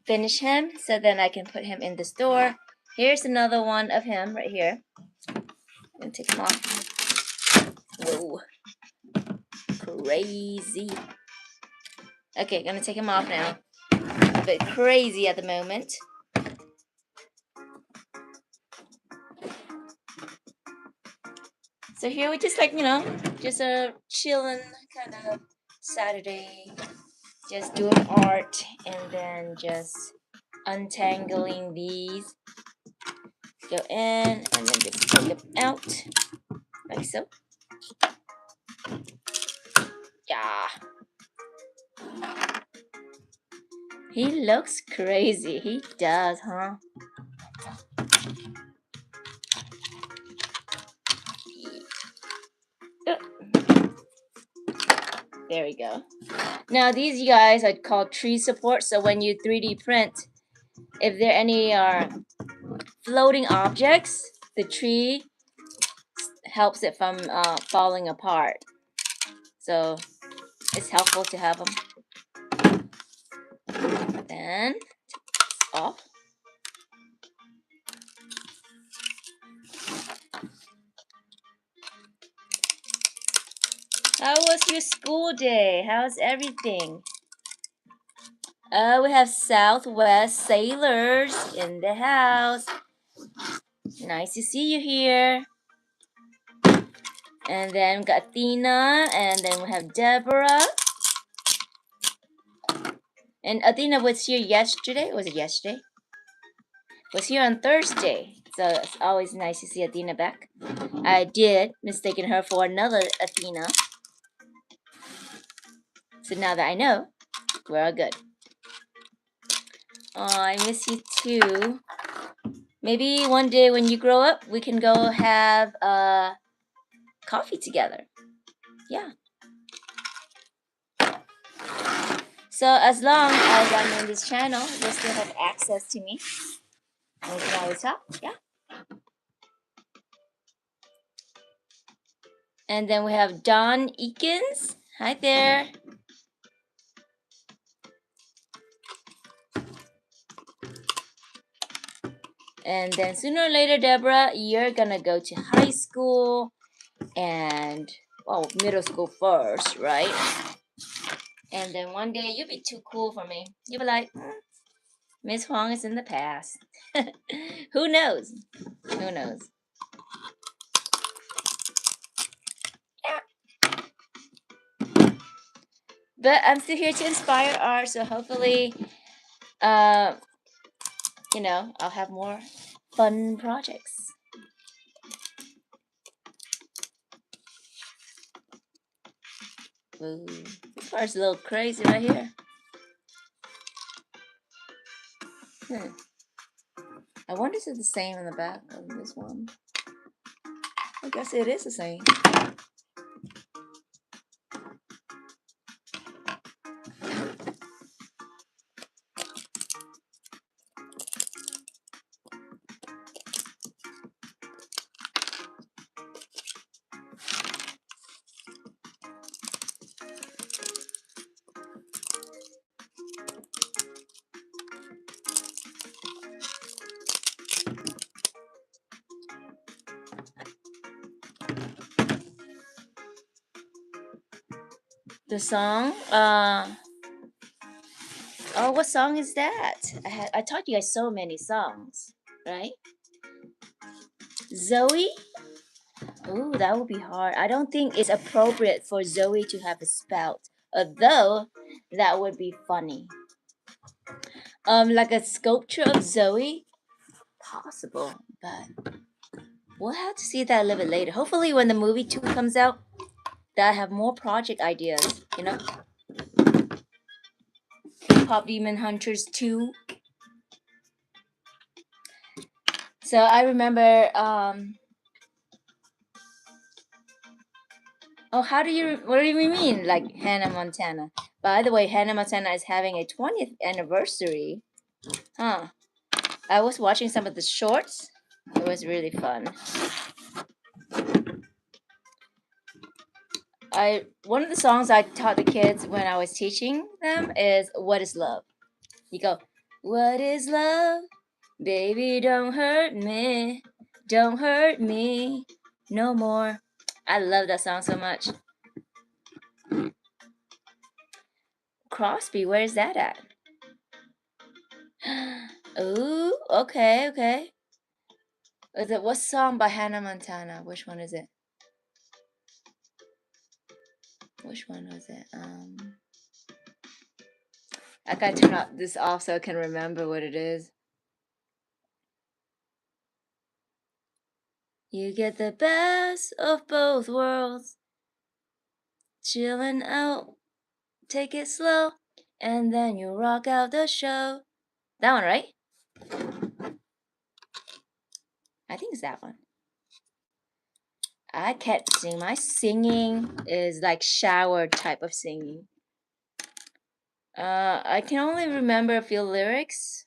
finish him so then I can put him in the store. Here's another one of him right here. I'm gonna take him off. Whoa, crazy. Okay, gonna take him off now. A bit crazy at the moment. So here we just like, just a chilling kind of Saturday. Just doing art and then just untangling these. Go in and then just take them out. Like so. Yeah. He looks crazy. He does, huh? There we go. Now these guys are called tree support. So when you 3D print, if there any are floating objects, the tree helps it from falling apart. So it's helpful to have them. Then off. How was your school day? How's everything? We have Southwest Sailors in the house. Nice to see you here. And then we got Athena, and then we have Deborah. And Athena was here yesterday. Was it yesterday? Was here on Thursday. So it's always nice to see Athena back. I did mistaken her for another Athena. So now that I know, we're all good. Oh, I miss you too. Maybe one day when you grow up, we can go have coffee together. Yeah. So as long as I'm on this channel, you'll still have access to me. And we can always talk. Yeah. And then we have Don Eakins. Hi there. And then sooner or later, Deborah, you're gonna go to high school and, well, middle school first, right? And then one day you'll be too cool for me. You'll be like, Miss Huang is in the past. Who knows? Who knows? Yeah. But I'm still here to inspire art, so hopefully, I'll have more fun projects. Ooh, this part's a little crazy right here. I wonder if it's the same in the back of this one. I guess it is the same. The song, oh, what song is that? I taught you guys so many songs, right? Zoe? Ooh, that would be hard. I don't think it's appropriate for Zoe to have a spout, although that would be funny. Like a sculpture of Zoe, possible, but we'll have to see that a little bit later. Hopefully, when the movie 2 comes out, that I have more project ideas. You know, K-pop Demon Hunters 2. So I remember. Oh, how do you? What do you mean, like Hannah Montana? By the way, Hannah Montana is having a 20th anniversary. Huh. I was watching some of the shorts. It was really fun. One of the songs I taught the kids when I was teaching them is "What Is Love." You go, "What is love? Baby, don't hurt me. Don't hurt me no more." I love that song so much. Crosby, where is that at? Ooh, okay, okay. Is it what song by Hannah Montana? Which one is it? Which one was it? I gotta turn this off so I can remember what it is. You get the best of both worlds. Chillin' out, take it slow, and then you rock out the show. That one, right? I think it's that one. I can't sing. My singing is like shower type of singing. I can only remember a few lyrics.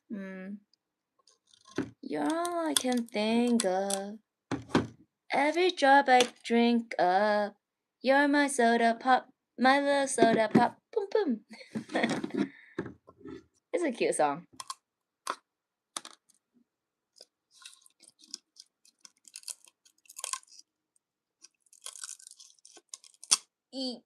You're all I can think of. Every drop I drink up. You're my soda pop, my little soda pop. Boom boom. It's a cute song. Eat.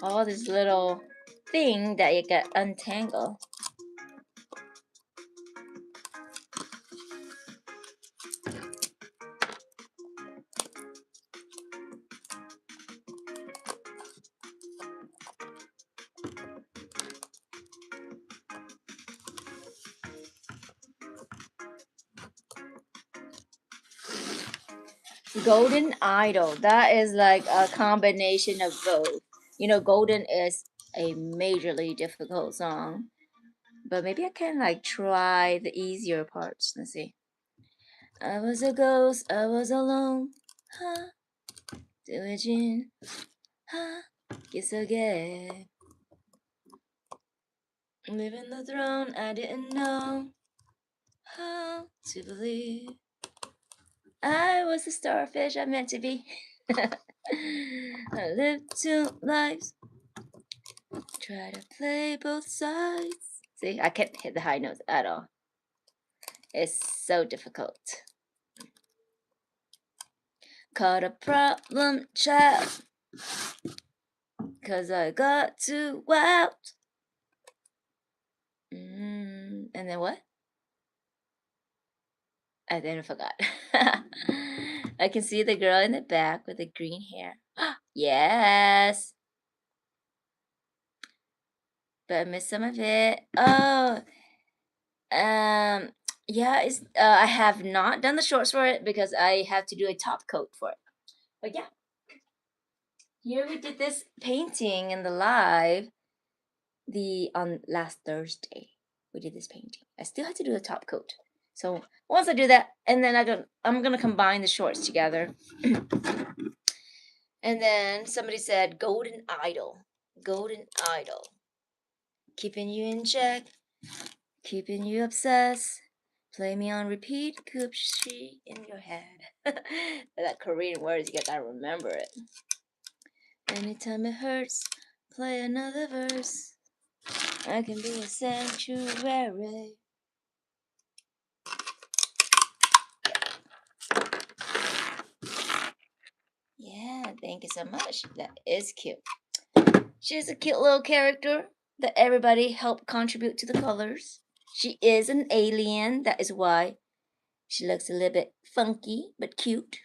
All this little thing that you can untangle. Golden Idol. That is like a combination of both. You know, Golden is a majorly difficult song. But maybe I can like try the easier parts. Let's see. I was a ghost, I was alone. Huh? Do it, Jean. Huh? Guess again. Living the throne, I didn't know how to believe. I was the starfish I meant to be. I lived 2 lives. Try to play both sides. See, I can't hit the high notes at all. It's so difficult. Caught a problem, child. 'Cause I got too wild. And then what? I then forgot. I can see the girl in the back with the green hair. Yes. But I missed some of it. Oh. Yeah, it's I have not done the shorts for it because I have to do a top coat for it. But yeah. Here we did this painting in the live on last Thursday. We did this painting. I still have to do the top coat. So once I do that, and then I'm gonna combine the shorts together. And then somebody said Golden Idol. Golden Idol. Keeping you in check, keeping you obsessed. Play me on repeat, coop she in your head. That Korean words, you gotta remember it. Anytime it hurts, play another verse. I can be a sanctuary. Thank you so much. That is cute. She's a cute little character that everybody helped contribute to the colors. She is an alien. That is why she looks a little bit funky but cute.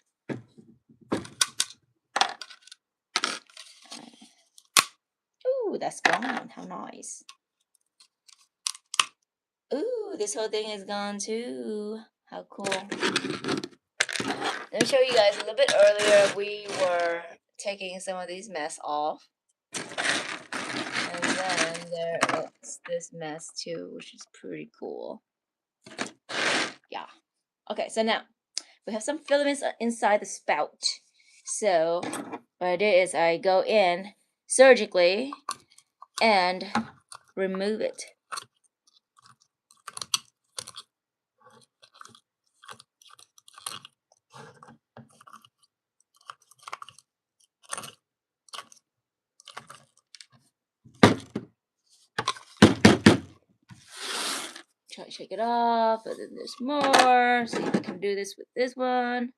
Ooh, that's gone. How nice. Ooh, this whole thing is gone too. How cool. Let me show you guys a little bit earlier. We were taking some of these mess off. And then there is this mess too, which is pretty cool. Yeah. Okay, so now we have some filaments inside the spout. So what I did is I go in surgically and remove it. Try to shake it off, but then there's more. See if I can do this with this one.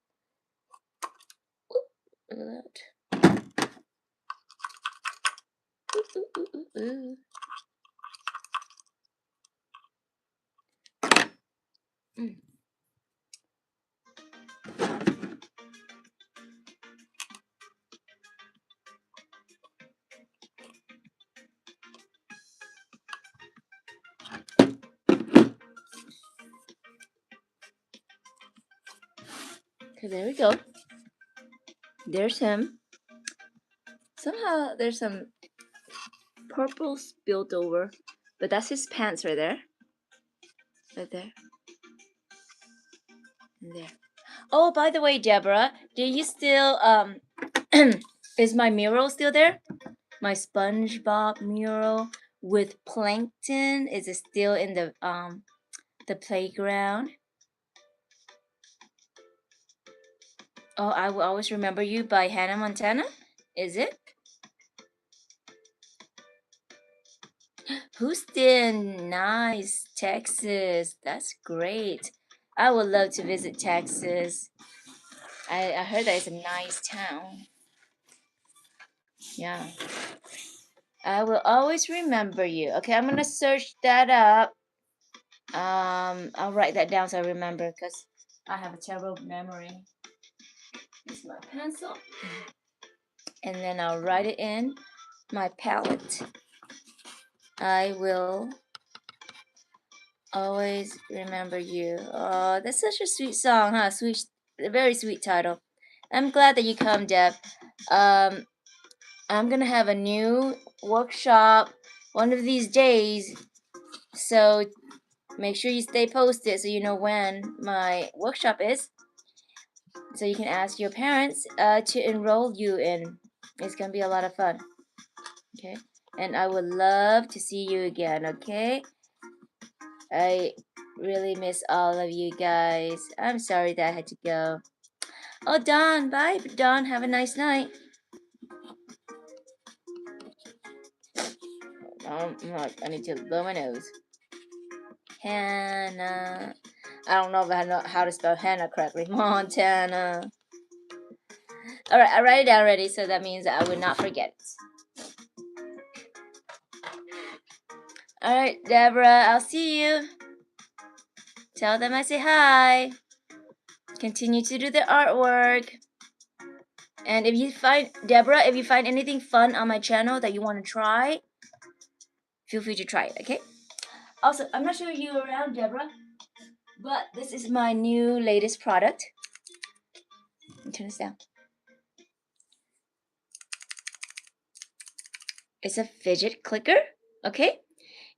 Ooh, look at that. Ooh. Okay, there we go. There's him. Somehow there's some purple spilled over, but that's his pants right there. Right there. And there. Oh, by the way, Deborah, do you still is my mural still there? My SpongeBob mural with plankton, is it still in the playground? Oh, I Will Always Remember You by Hannah Montana? Is it? Houston, nice. Texas, that's great. I would love to visit Texas. I heard that it's a nice town. Yeah. I will always remember you. Okay, I'm gonna search that up. I'll write that down so I remember because I have a terrible memory. Here's my pencil. And then I'll write it in my palette. I will always remember you. Oh, that's such a sweet song, huh? Sweet, very sweet title. I'm glad that you come, Deb. I'm gonna have a new workshop one of these days, so make sure you stay posted so you know when my workshop is, so you can ask your parents to enroll you in. It's gonna be a lot of fun. Okay, and I would love to see you again. Okay, I really miss all of you guys. I'm sorry that I had to go. Oh, Dawn, bye, Dawn. Have a nice night. I need to blow my nose. Hannah. I don't know if I know how to spell Hannah correctly. Montana. Alright, I write it down already, so that means I will not forget it. Alright, Deborah, I'll see you. Tell them I say hi. Continue to do the artwork. And if you find, Deborah, if you find anything fun on my channel that you want to try, feel free to try it, okay? Also, I'm not showing you around, Deborah, but this is my new latest product. Let me turn this down. It's a fidget clicker, okay?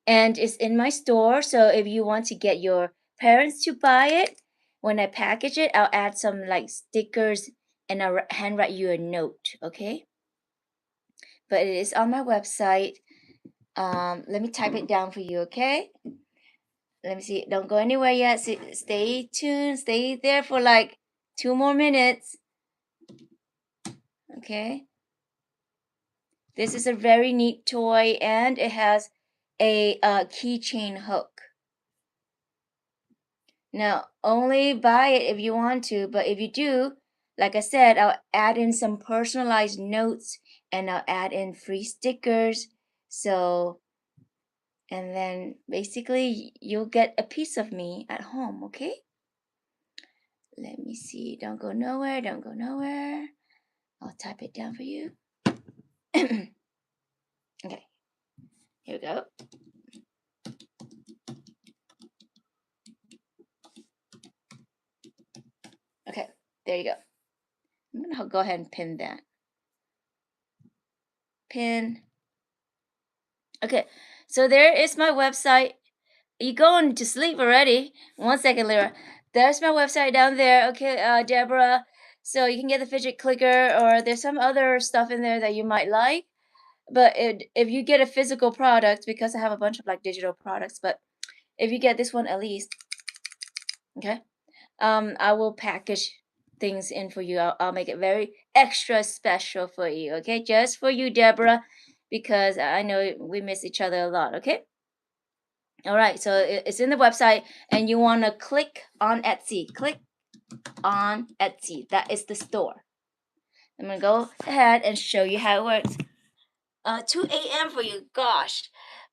And it's in my store, so if you want to get your parents to buy it, when I package it, I'll add some like stickers and I'll handwrite you a note, okay? But it is on my website. Let me type it down for you, okay? Let me see. Don't go anywhere yet. Stay tuned. Stay there for like 2 more minutes. Okay. This is a very neat toy, and it has a keychain hook. Now, only buy it if you want to, but if you do, like I said, I'll add in some personalized notes and I'll add in free stickers. So, and then basically you'll get a piece of me at home, okay? Let me see. Don't go nowhere. Don't go nowhere. I'll type it down for you. Okay, here we go. Okay, there you go. I'm gonna go ahead and pin that. Pin. Okay, so there is my website. You going to sleep already? 1 second, Lyra. There's my website down there. Okay, Deborah. So you can get the fidget clicker, or there's some other stuff in there that you might like. But if you get a physical product, because I have a bunch of like digital products, but if you get this one at least, okay, I will package things in for you. I'll make it very extra special for you, okay, just for you, Deborah, because I know we miss each other a lot, okay. All right, so it's in the website, and you want to click on Etsy. Click on Etsy. That is the store. I'm gonna go ahead and show you how it works. 2 a.m. for you. Gosh.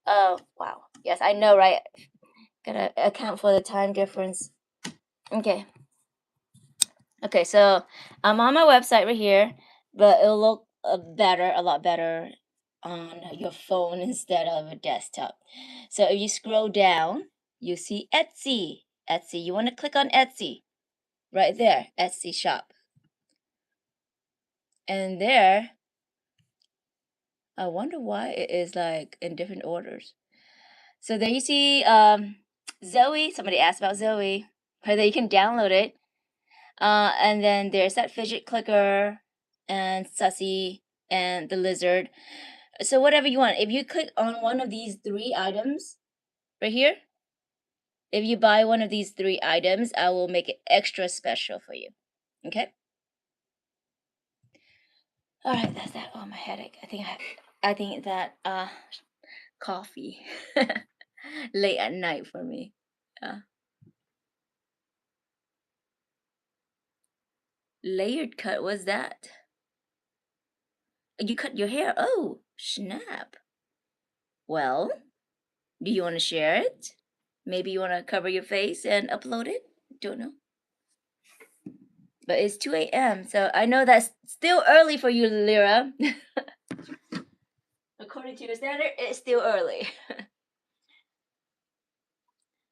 Wow. Yes, I know, right? Gotta account for the time difference. Okay. Okay, so I'm on my website right here, but it'll look better, a lot better on your phone instead of a desktop. So if you scroll down, you see Etsy. Etsy. You want to click on Etsy. Right there, Etsy shop. And there, I wonder why it is like in different orders. So there you see Zoe. Somebody asked about Zoe. Whether you can download it. And then there's that fidget clicker and Sussy and the lizard. So whatever you want. If you click on one of these 3 items right here, if you buy one of these 3 items, I will make it extra special for you. Okay? All right, that's that. Oh, my headache. I think that coffee late at night for me. Layered cut, what's that? You cut your hair? Oh, snap. Well, do you want to share it? Maybe you want to cover your face and upload it? Don't know. But it's 2 a.m., so I know that's still early for you, Lyra. According to your standard, it's still early.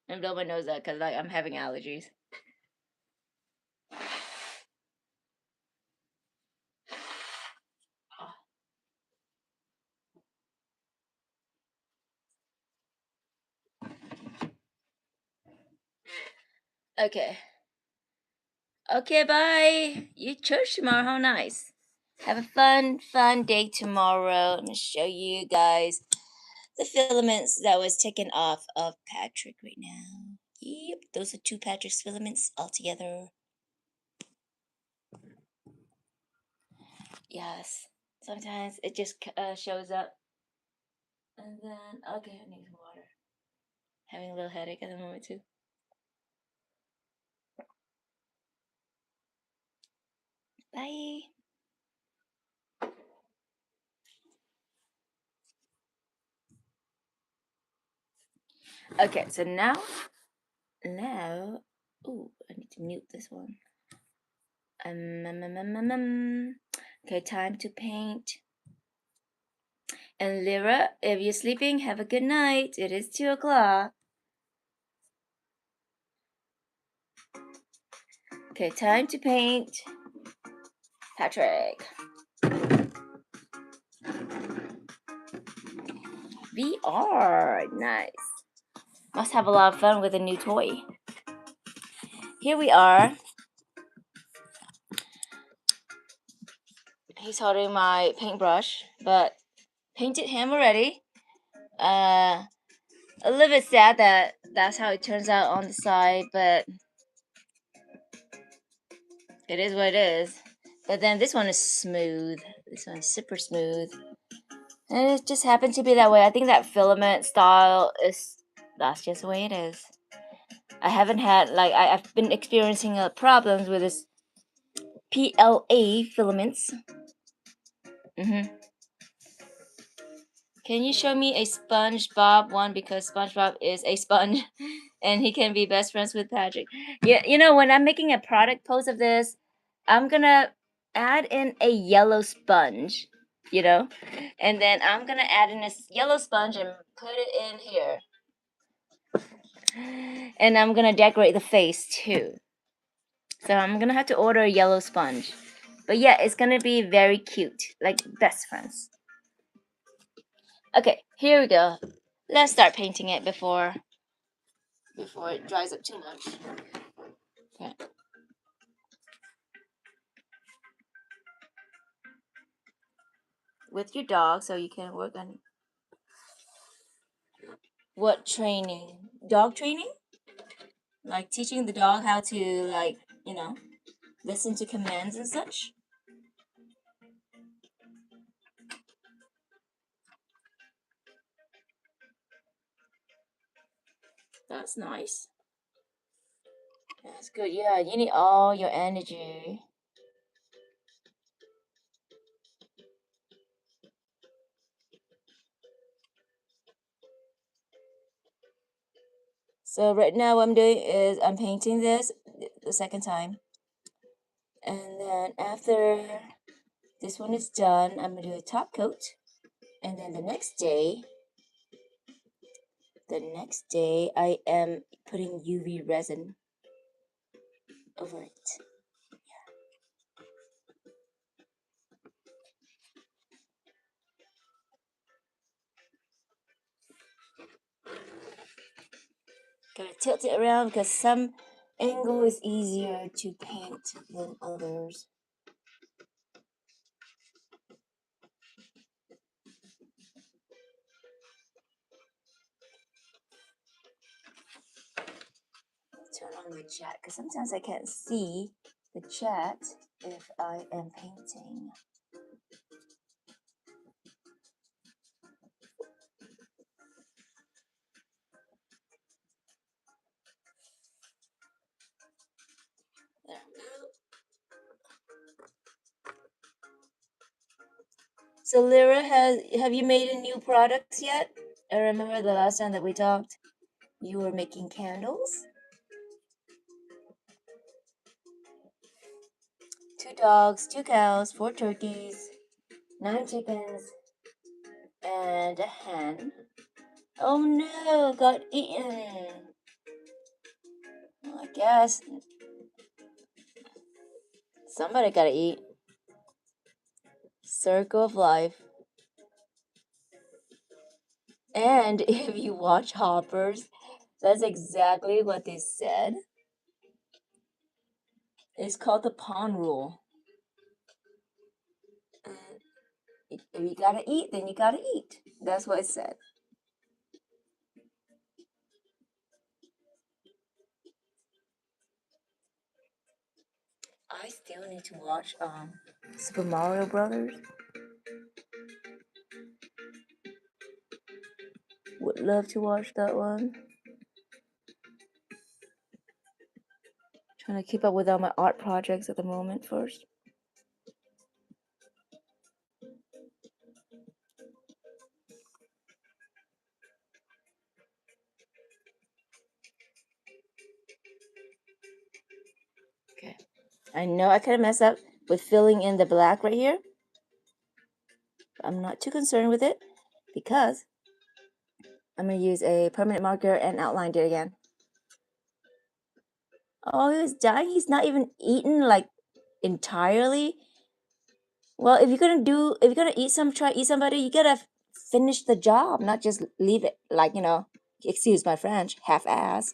And blow my nose out because like, I'm having allergies. Okay. Okay, bye. You church tomorrow. How nice. Have a fun day tomorrow. I'm gonna show you guys the filaments that was taken off of Patrick right now. Yep, those are 2 Patrick's filaments all together. Yes, sometimes it just shows up. And then, okay, I need some water. Having a little headache at the moment too. Bye. Okay, so now, ooh, I need to mute this one. Okay, time to paint. And Lyra, if you're sleeping, have a good night. It is 2 o'clock. Okay, time to paint Patrick. VR, nice. Must have a lot of fun with a new toy. Here we are. He's holding my paintbrush, but painted him already. A little bit sad that that's how it turns out on the side, but it is what it is. But then this one is smooth. This one's super smooth. And it just happened to be that way. I think that filament style that's just the way it is. I haven't had, like, I've been experiencing problems with this PLA filaments. Mm-hmm. Can you show me a SpongeBob one, because SpongeBob is a sponge and he can be best friends with Patrick. Yeah, when I'm making a product post of this, I'm gonna add in a yellow sponge, and then I'm gonna add in a yellow sponge and put it in here. And I'm gonna decorate the face too. So I'm gonna have to order a yellow sponge. But yeah, it's gonna be very cute, like best friends. Okay, here we go. Let's start painting it before it dries up too much. Okay. With your dog, so you can work on what training? Dog training? Like teaching the dog how to, like, listen to commands and such? That's nice. That's good. Yeah, you need all your energy. So right now what I'm doing is I'm painting this the second time. And then after this one is done, I'm going to do a top coat. And then the next day I am putting UV resin over it. Gotta tilt it around because some angle is easier to paint than others. Turn on the chat because sometimes I can't see the chat if I am painting. There we go. So Lyra, have you made any new products yet? I remember the last time that we talked, you were making candles. 2 dogs, 2 cows, 4 turkeys, 9 chickens, and a hen. Oh no, got eaten. Well, I guess somebody gotta eat. Circle of life. And if you watch Hoppers, that's exactly what they said. It's called the pond rule. If you gotta eat, then you gotta eat. That's what it said. I still need to watch Super Mario Brothers. Would love to watch that one. Trying to keep up with all my art projects at the moment first. Okay. I know I kind of mess up with filling in the black right here. But I'm not too concerned with it because I'm going to use a permanent marker and outline it again. Oh, he was dying. He's not even eaten like entirely. Well, if you're gonna try eat somebody, you gotta finish the job, not just leave it like, excuse my French, half-ass,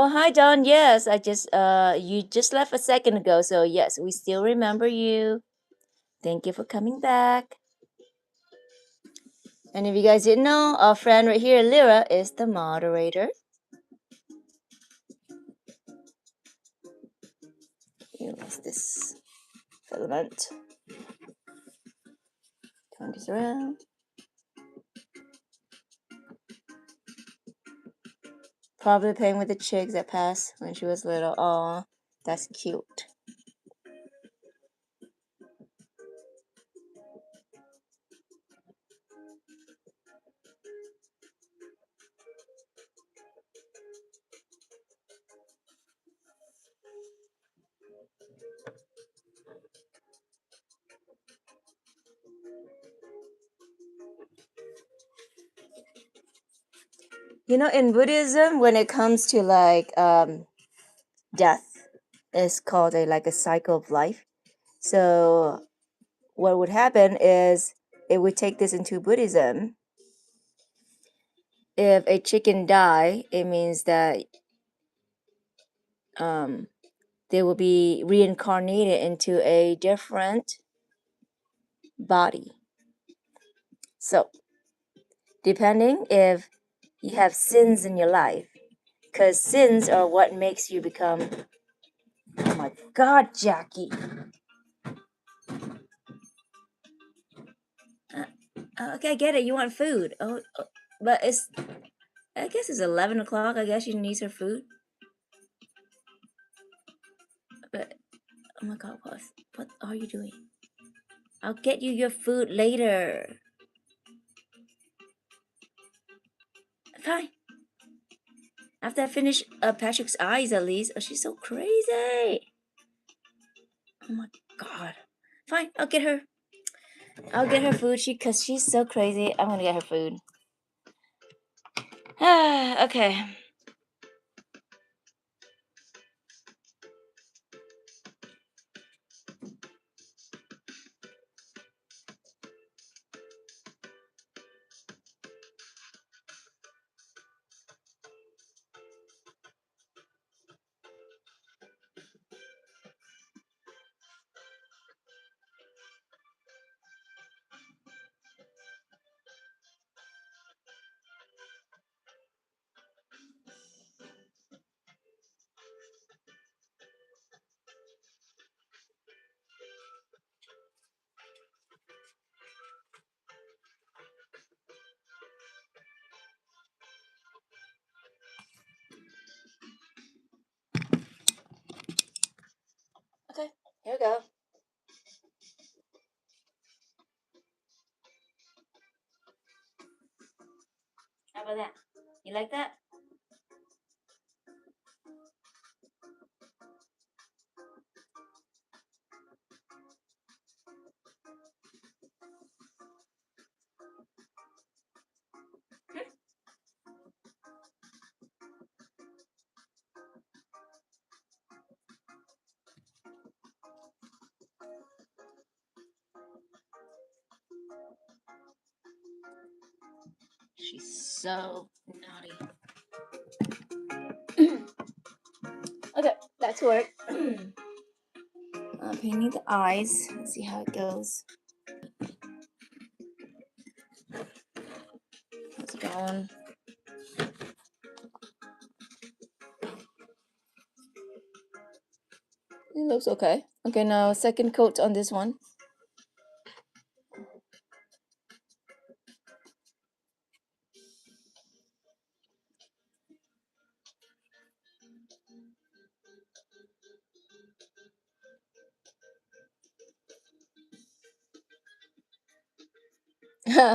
Oh, hi, Don. Yes, I just you just left a second ago, so yes, we still remember you. Thank you for coming back. And if you guys didn't know, our friend right here, Lyra, is the moderator. Use this filament. Turn this around. Probably playing with the chicks that passed when she was little. Aw, that's cute. You know, in Buddhism, when it comes to like death, it's called a cycle of life. So what would happen is it would take this into Buddhism. If a chicken die, it means that they will be reincarnated into a different body. So depending if you have sins in your life, because sins are what makes you become. Oh my God, Jackie. Okay, I get it. You want food. But I guess it's 11 o'clock. I guess she needs her food. But, oh my God, what are you doing? I'll get you your food later. Fine. After I finish Patrick's eyes, at least. Oh, she's so crazy. Oh my God. Fine, I'll get her. I'll get her food. Cause she's so crazy. I'm gonna get her food. Okay. Okay, here we go. How about that? You like that? She's so naughty. Okay, that's work. I'm painting the eyes. Let's see how it goes. How's it going? It looks okay. Okay, now second coat on this one.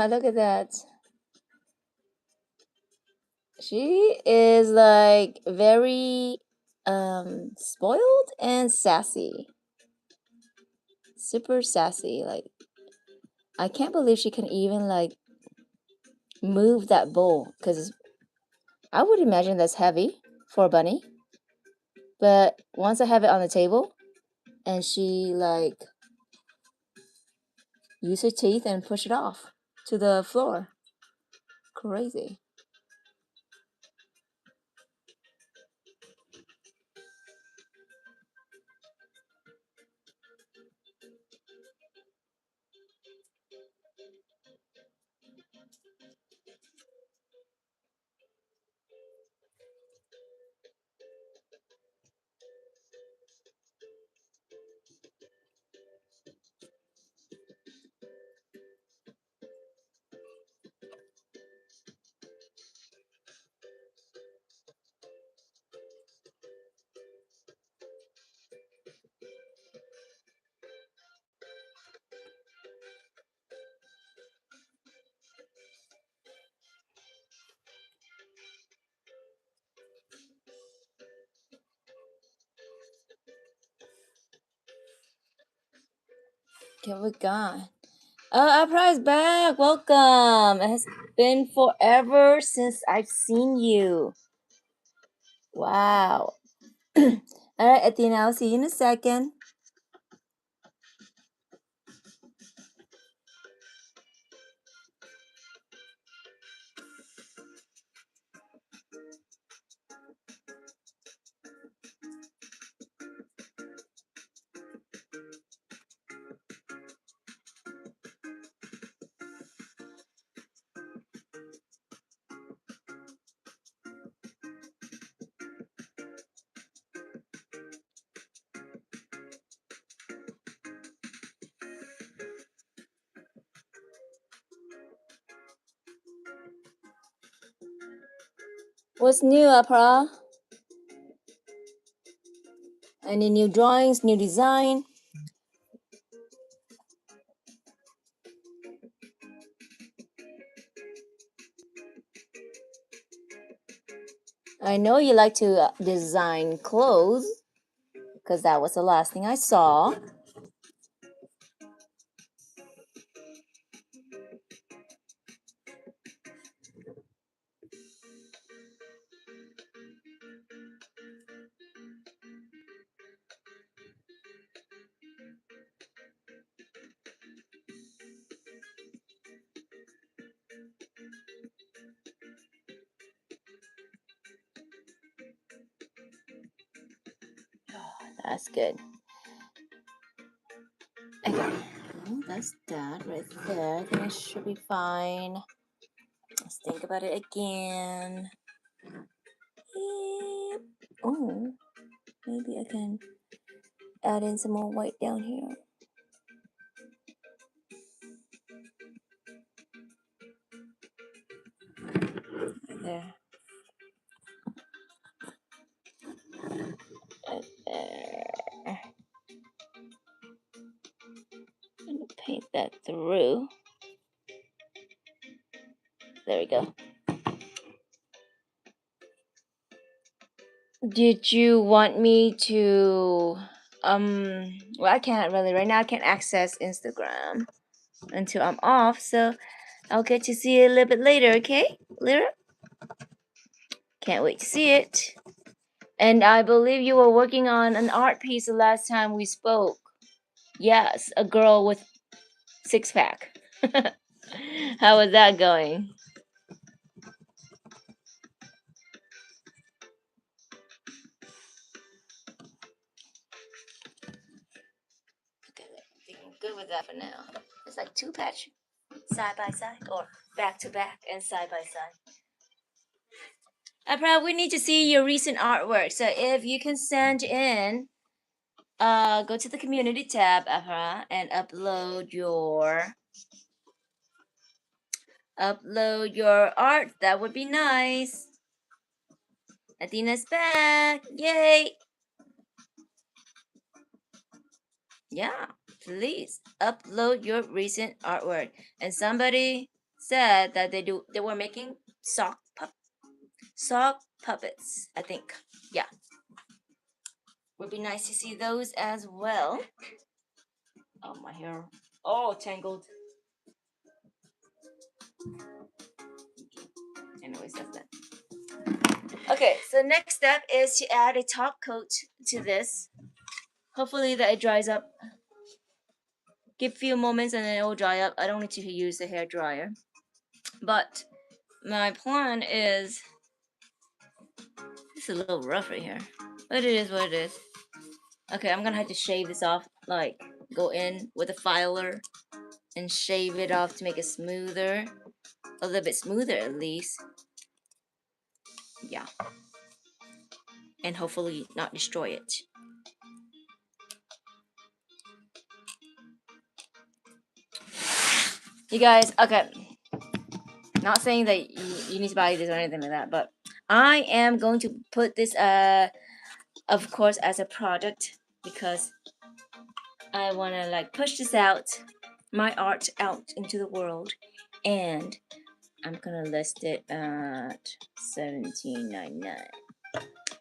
Look at that. She is like very spoiled and sassy. Super sassy. Like I can't believe she can even like move that bowl because I would imagine that's heavy for a bunny. But once I have it on the table and she like use her teeth and push it off to the floor. Crazy. Okay, we're gone. Afra is back. Welcome. It has been forever since I've seen you. Wow. All right, Athena, I'll see you in a second. What's new, Afra? Any new drawings, new design? I know you like to design clothes, because that was the last thing I saw. Oh, that's good. Okay. Well, that's that right there. I think I should be fine. Let's think about it again. Yep. Oh, maybe I can add in some more white down here. There. Right there. I'm gonna paint that through. There we go. Did you want me to well, I can't really right now. I can't access Instagram until I'm off, so I'll get to see it a little bit later, okay? Lyra? Can't wait to see it. And I believe you were working on an art piece the last time we spoke. Yes, a girl with six pack. How was that going? Okay, I think I'm good with that for now. It's like two patch side by side or back to back and side by side. I probably need to see your recent artwork. So if you can send in, go to the community tab, Afra, and upload your art. That would be nice. Athena's back. Yay! Yeah, please upload your recent artwork. And somebody said that they were making sock puppets, I think. Yeah. Would be nice to see those as well. Oh, my hair. Oh, tangled. Anyways, that's that. Okay, so next step is to add a top coat to this. Hopefully that it dries up. Give a few moments and then it will dry up. I don't need to use the hair dryer. But my plan is, it's a little rough right here, but it is what it is. Okay, I'm gonna have to shave this off, like go in with a filer and shave it off to make it smoother, a little bit smoother at least. Yeah, and hopefully not destroy it. You guys, okay, not saying that you need to buy this or anything like that, but I am going to put this of course as a product because I want to like push this out, my art out into the world, and I'm gonna list it at $17.99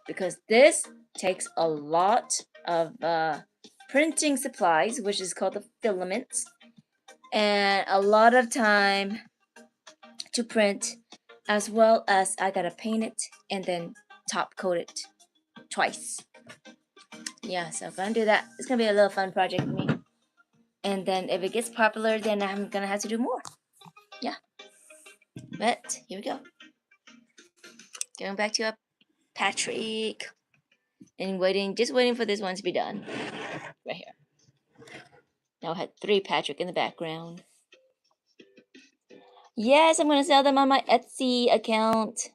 because this takes a lot of printing supplies, which is called the filaments, and a lot of time to print, as well as I gotta paint it and then top coat it twice. Yeah, so if I'm gonna do that, it's gonna be a little fun project for me. And then if it gets popular, then I'm gonna have to do more. Yeah. But here we go. Going back to a Patrick. And just waiting for this one to be done. Right here. Now I had 3 Patrick in the background. Yes, I'm gonna sell them on my Etsy account.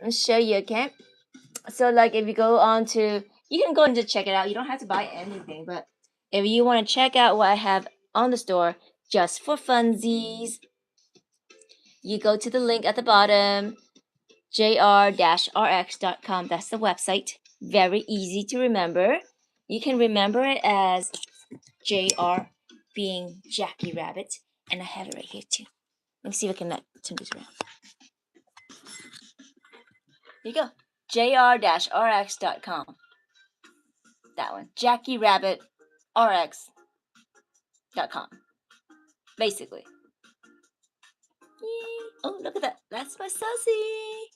I'll show you, okay? So like if you go on to, you can go and just check it out. You don't have to buy anything, but if you want to check out what I have on the store just for funsies, you go to the link at the bottom, jr-rx.com. That's the website. Very easy to remember. You can remember it as JR being Jackie Rabbit, and I have it right here too. Let me see if I can turn this around. Here you go. jr-rx.com. That one. Jackie Rabbit rx.com. Basically. Yay. Oh, look at that. That's my sussy.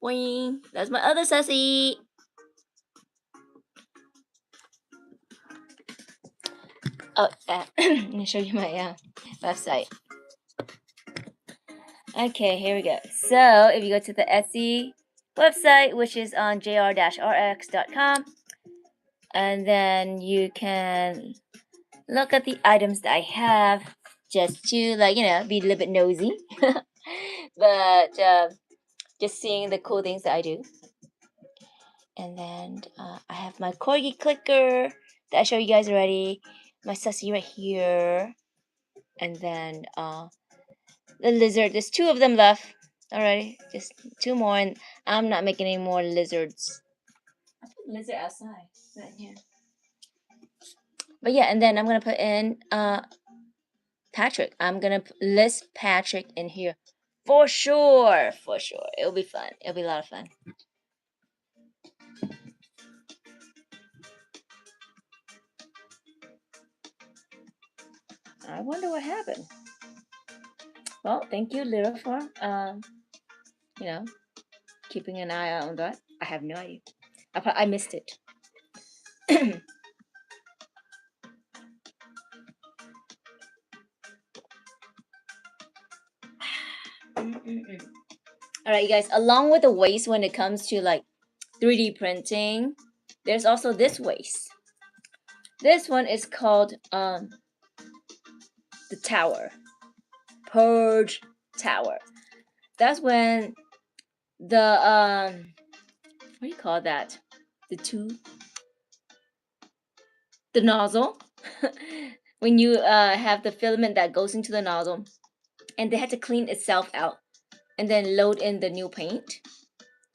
Wing. That's my other sussy. Oh, let me show you my website. Okay, here we go. So, if you go to the Etsy website, which is on jr-rx.com, and then you can look at the items that I have just to, like, be a little bit nosy. But just seeing the cool things that I do. And then I have my corgi clicker that I showed you guys already. My sussy right here. And then the lizard. There's 2 of them left. Alright, just 2 more, and I'm not making any more lizards. I put the lizard outside, right here. But yeah, and then I'm gonna put in Patrick. I'm gonna list Patrick in here for sure. For sure, it'll be fun. It'll be a lot of fun. I wonder what happened. Well, thank you, Lyra, for keeping an eye out on that. I have no idea. I missed it. Alright, you guys, along with the waste when it comes to like 3D printing, there's also this waste. This one is called the tower. Purge tower. That's when the what do you call that? The nozzle. When you have the filament that goes into the nozzle, and they had to clean itself out and then load in the new paint,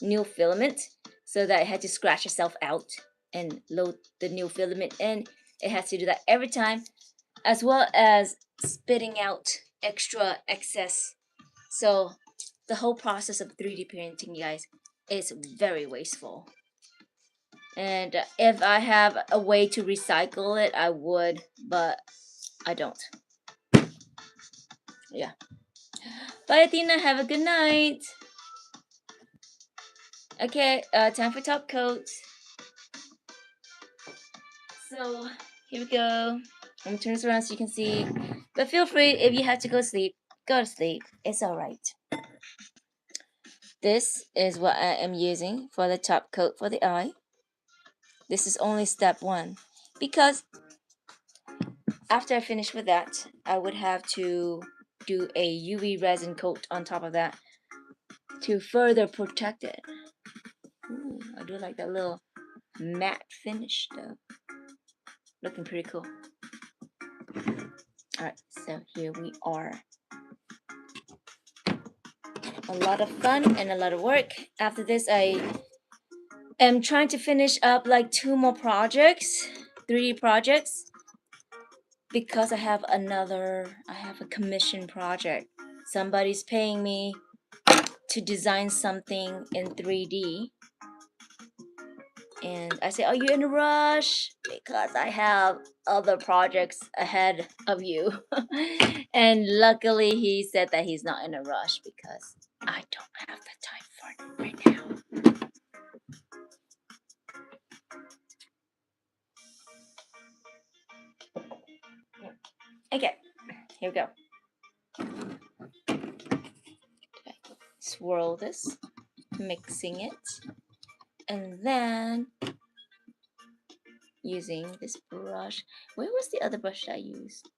new filament, so that it had to scratch itself out and load the new filament in. It has to do that every time, as well as spitting out extra excess. So the whole process of 3D printing, you guys, is very wasteful. And if I have a way to recycle it, I would, but I don't. Yeah. Bye, Athena. Have a good night. Okay, time for top coat. So here we go. I'm gonna turn this around so you can see. But feel free, if you have to go to sleep, go to sleep. It's alright. This is what I am using for the top coat for the eye. This is only step 1. Because after I finish with that, I would have to do a UV resin coat on top of that to further protect it. Ooh, I do like that little matte finish though. Looking pretty cool. Alright, so here we are. A lot of fun and a lot of work. After this, I am trying to finish up like 2 more projects, 3D projects. because I have a commission project. Somebody's paying me to design something in 3D. And I say, are you in a rush? Because I have other projects ahead of you. And luckily he said that he's not in a rush because I don't have the time for it right now. Okay, here we go. Okay. Swirl this, mixing it, and then using this brush. Where was the other brush I used?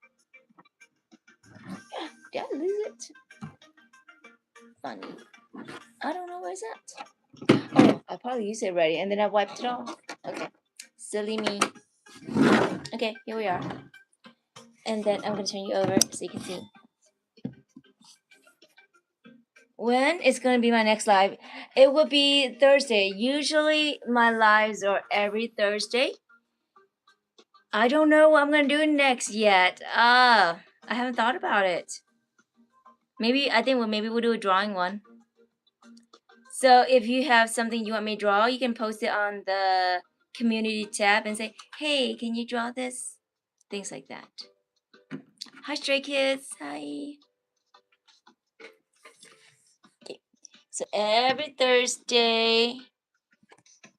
Did I lose it? Funny. I don't know where's that. Oh, I probably used it already and then I wiped it off. Okay. Silly me. Okay, here we are. And then I'm going to turn you over so you can see. When is going to be my next live? It will be Thursday. Usually my lives are every Thursday. I don't know what I'm going to do next yet. I haven't thought about it. Maybe we'll do a drawing one. So if you have something you want me to draw, you can post it on the community tab and say, hey, can you draw this? Things like that. Hi, Stray Kids. Hi. Okay. So every Thursday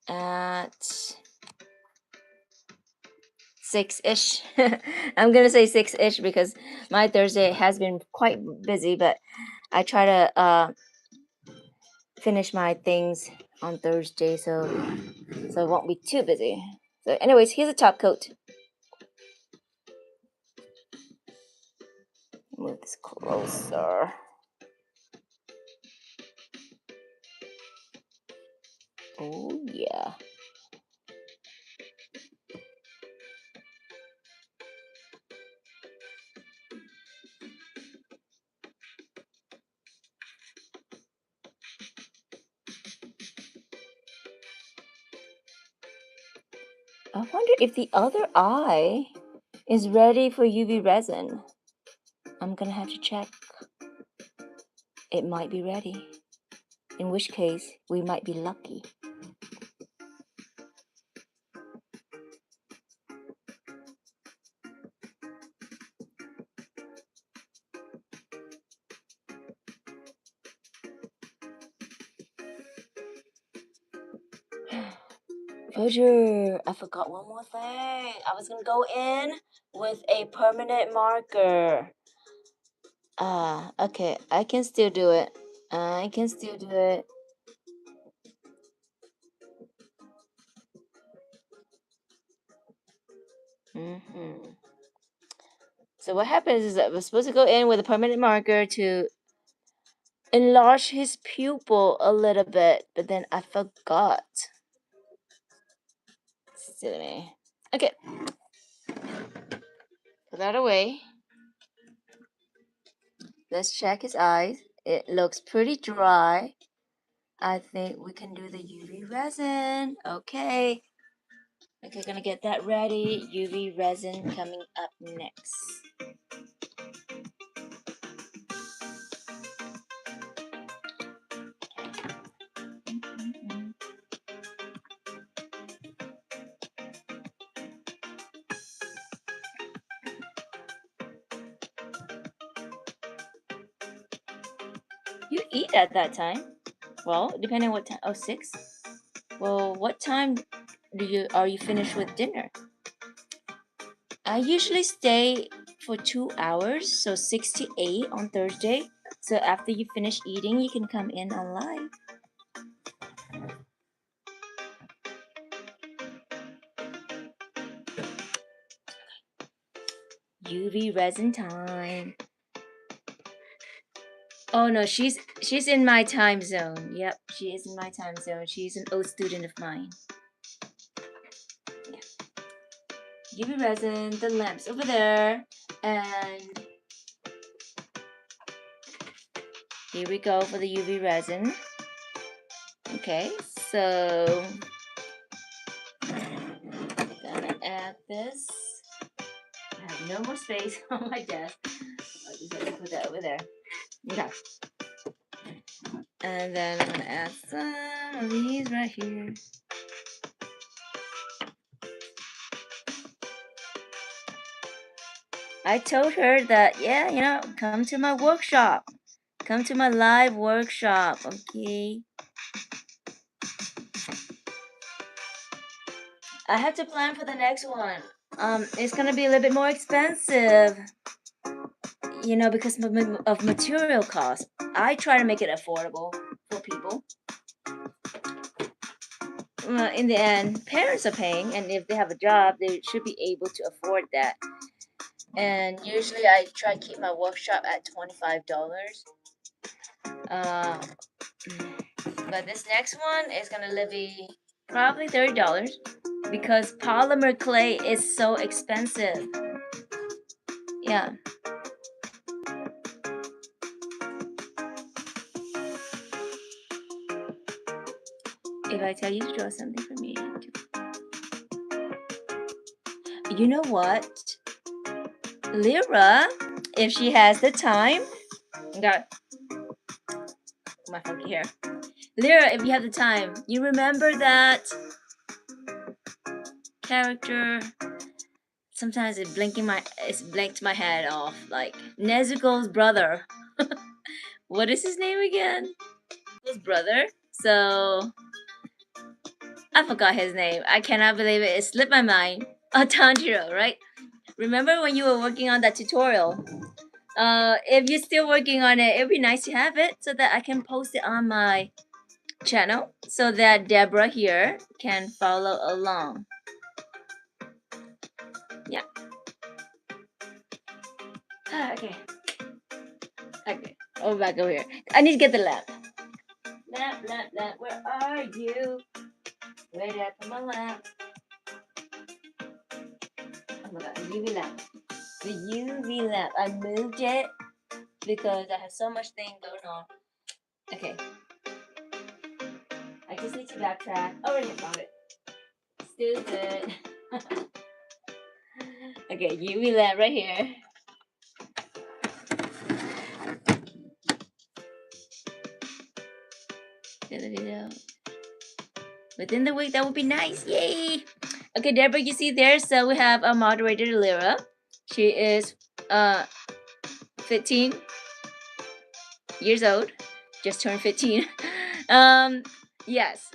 at 6-ish. I'm going to say 6-ish because my Thursday has been quite busy, but I try to finish my things on Thursday so it won't be too busy. So anyways, here's a top coat. Move this closer. Oh yeah. I wonder if the other eye is ready for UV resin. I'm gonna have to check. It might be ready. In which case, we might be lucky. Roger, I forgot one more thing. I was gonna go in with a permanent marker. Okay, I can still do it. I can still do it. So what happens is that we're supposed to go in with a permanent marker to enlarge his pupil a little bit, but then I forgot. Silly me. Okay. Put that away. Let's check his eyes. It looks pretty dry. I think we can do the UV resin. Okay. Okay, gonna get that ready. UV resin coming up next. You eat at that time. Well, depending on what time. Oh, 6? Well, what time are you finished with dinner? I usually stay for 2 hours, so 6 to 8 on Thursday. So after you finish eating, you can come in online. UV resin time. Oh no, she's in my time zone. Yep, she is in my time zone. She's an old student of mine. Yeah. UV resin, the lamp's over there, and here we go for the UV resin. Okay, so gonna add this. I have no more space on my desk. I'll just have to put that over there. Okay. And then I'm gonna add some of these right here. I told her that, yeah, you know, come to my workshop. Come to my live workshop, okay? I have to plan for the next one. It's gonna be a little bit more expensive, you know, because of material costs. I try to make it affordable for people. In the end, parents are paying, and if they have a job, they should be able to afford that. And usually, I try to keep my workshop at $25. Uh, but this next one is gonna be probably $30 because polymer clay is so expensive. Yeah. If I tell you to draw something for me, you know what? Lyra, if she has the time, got my funky hair. Lyra, if you have the time, you remember that character? Sometimes it's blinked my head off. Like Nezuko's brother. What is his name again? His brother. So I forgot his name. I cannot believe it. It slipped my mind. Oh, Tanjiro, right? Remember when you were working on that tutorial? If you're still working on it, it'd be nice to have it so that I can post it on my channel so that Deborah here can follow along. Yeah. Okay. Okay. Oh, back over here. I need to get the lamp. Lamp. Where are you? Where did I put my lamp? Oh my god, the UV lamp. The UV lamp. I moved it because I have so much thing going on. Okay. I just need to backtrack. Oh, I found it. Stupid. Okay, UV lamp right here. Get the video. Within the week, that would be nice. Yay! Okay, Deborah, you see there. So we have a moderator, Lyra. She is 15 years old. Just turned 15. Yes.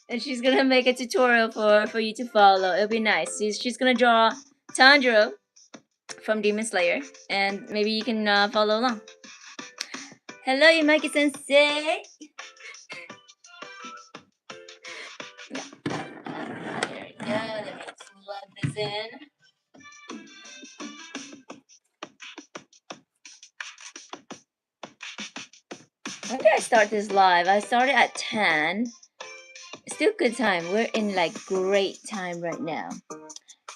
And she's gonna make a tutorial for you to follow. It'll be nice. She's gonna draw Tanjiro from Demon Slayer, and maybe you can follow along. Hello, Yumaki Sensei. Yeah. There we go. Let me plug this in. When did I start this live? I started at 10. Still good time. We're in like great time right now.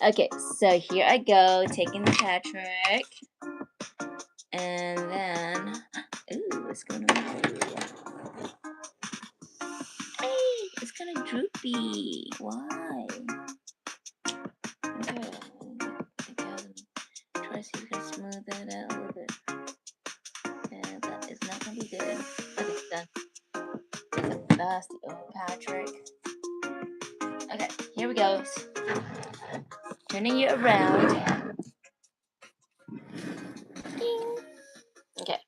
Okay, so here I go, taking the Patrick. And then, ooh, what's going on? Hey, it's kind of droopy. Why? Okay, try to see if we can smooth that out a little bit. And that is not gonna be good. Okay, done. That's the old Patrick. Okay, here we go. Turning you around. Ding. Okay.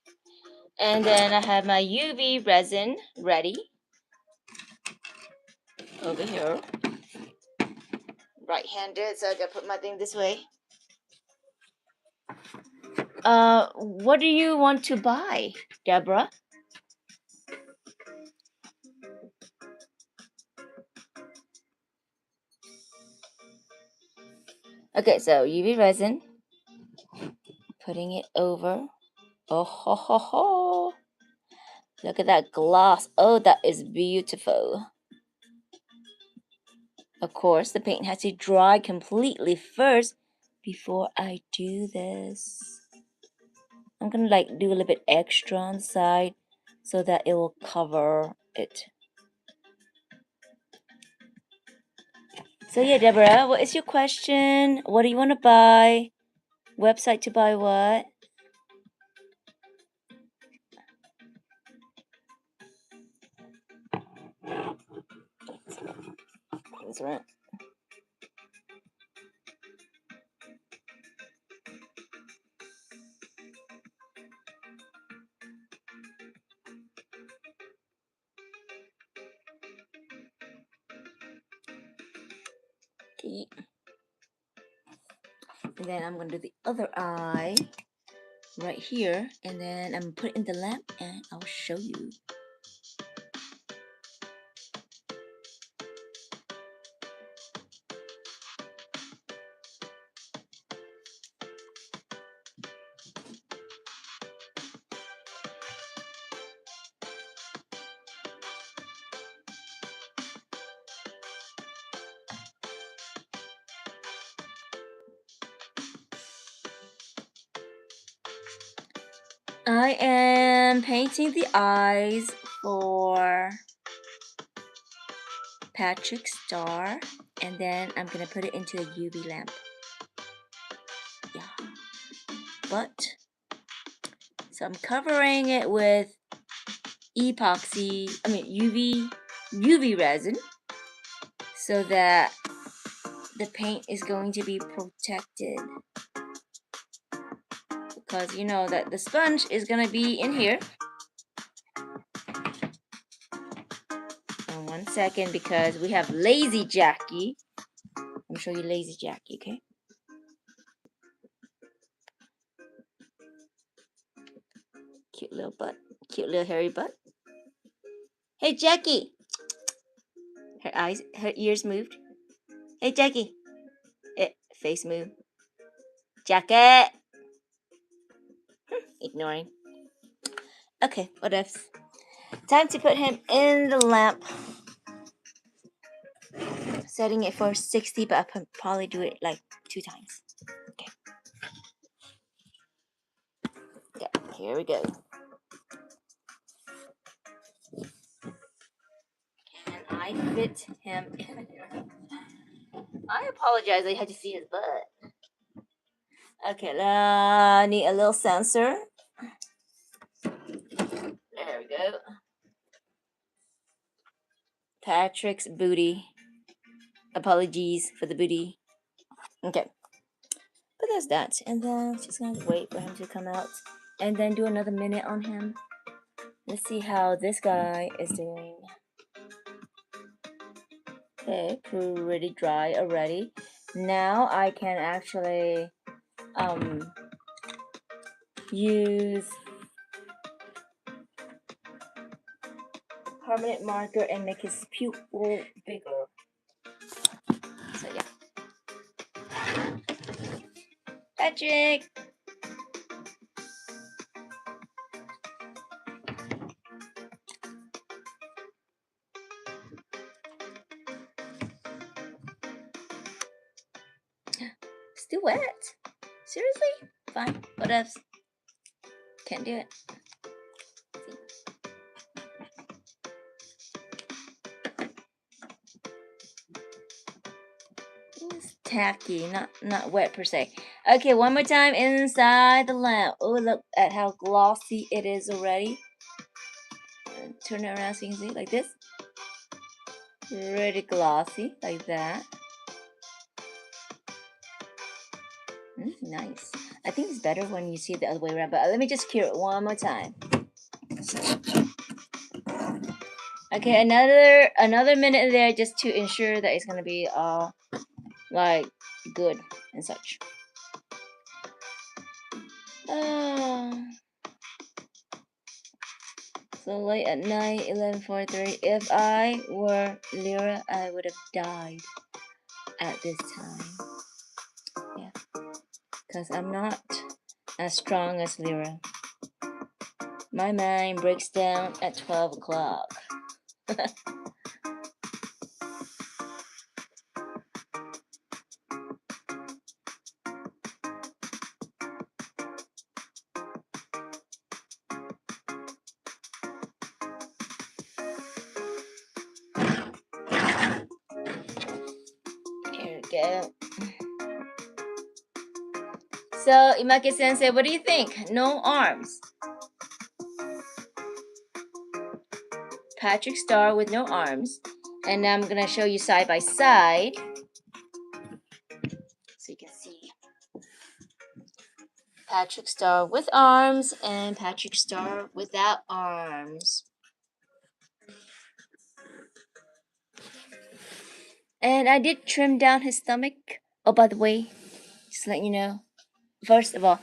And then I have my UV resin ready over here. Right-handed, so I gotta put my thing this way. What do you want to buy, Deborah? Okay, so UV resin. Putting it over. Oh ho ho ho! Look at that gloss. Oh, that is beautiful. Of course, the paint has to dry completely first before I do this. I'm gonna like do a little bit extra on the side so that it will cover it. So yeah, Deborah, what is your question? What do you want to buy? Website to buy what? That's right. Okay. And then I'm gonna do the other eye right here, and then I'm gonna put it in the lamp, and I'll show you. I am painting the eyes for Patrick's star, and then I'm gonna put it into the UV lamp. Yeah. So I'm covering it with UV resin, so that the paint is going to be protected. Because you know that the sponge is gonna be in here. And 1 second, because we have Lazy Jackie. Let me show you Lazy Jackie, okay? Cute little butt. Cute little hairy butt. Hey, Jackie! Her ears moved. Hey, Jackie! Face move. Jackie! Ignoring. Okay, what else? Time to put him in the lamp. Setting it for 60, but I'll probably do it like 2 times. Okay. Yeah, here we go. And I fit him in here. I apologize, I had to see his butt. Okay, I need a little sensor. There we go. Patrick's booty. Apologies for the booty. Okay. But that's that. And then just gonna wait for him to come out. And then do another minute on him. Let's see how this guy is doing. Okay, pretty dry already. Now I can actually use permanent marker and make his pupil bigger. So yeah. Patrick! Still wet? Seriously? Fine. What else? Can't do it. It's tacky, not wet per se. Okay, one more time inside the lamp. Oh, look at how glossy it is already. Turn it around so you can see, like this. Pretty glossy, like that. Nice. I think it's better when you see it the other way around, but let me just cure it one more time. Okay, another minute there, just to ensure that it's gonna be like good and such. So late at night, 11:43. If I were Lyra, I would have died at this time. Yeah, because I'm not as strong as Lyra. My mind breaks down at 12 o'clock. Here we go. So, Imake Sensei, what do you think? No arms. Patrick Star with no arms. And I'm gonna show you side by side. So you can see Patrick Star with arms and Patrick Star without arms. And I did trim down his stomach. Oh, by the way, just to let you know. First of all,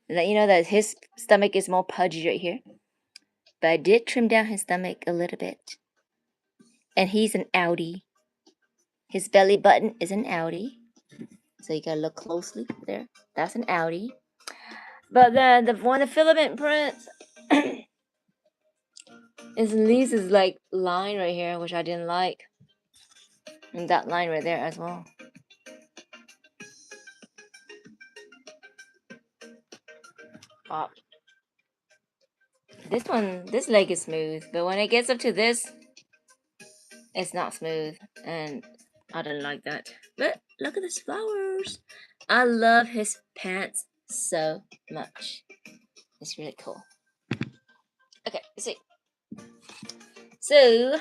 let you know that his stomach is more pudgy right here. But I did trim down his stomach a little bit. And he's an outie. His belly button is an outie. So you gotta look closely there. That's an outie. But then the filament prints is leaves is like line right here, which I didn't like. And that line right there as well. Pop. This leg is smooth, but when it gets up to this, it's not smooth, and I don't like that. But look at these flowers. I love his pants so much. It's really cool. Okay, let's see. So,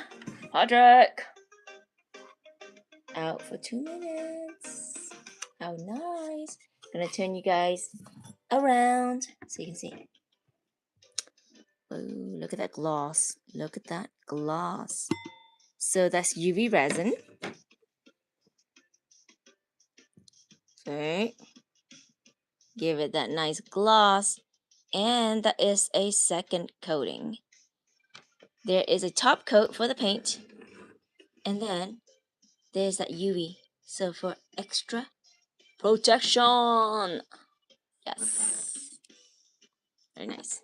Patrick. Out for 2 minutes. How nice. Gonna turn you guys around so you can see. Oh, look at that gloss. Look at that gloss. So that's UV resin. Okay. Give it that nice gloss. And that is a second coating. There is a top coat for the paint. And then there's that UV. So for extra protection. Yes. Very nice.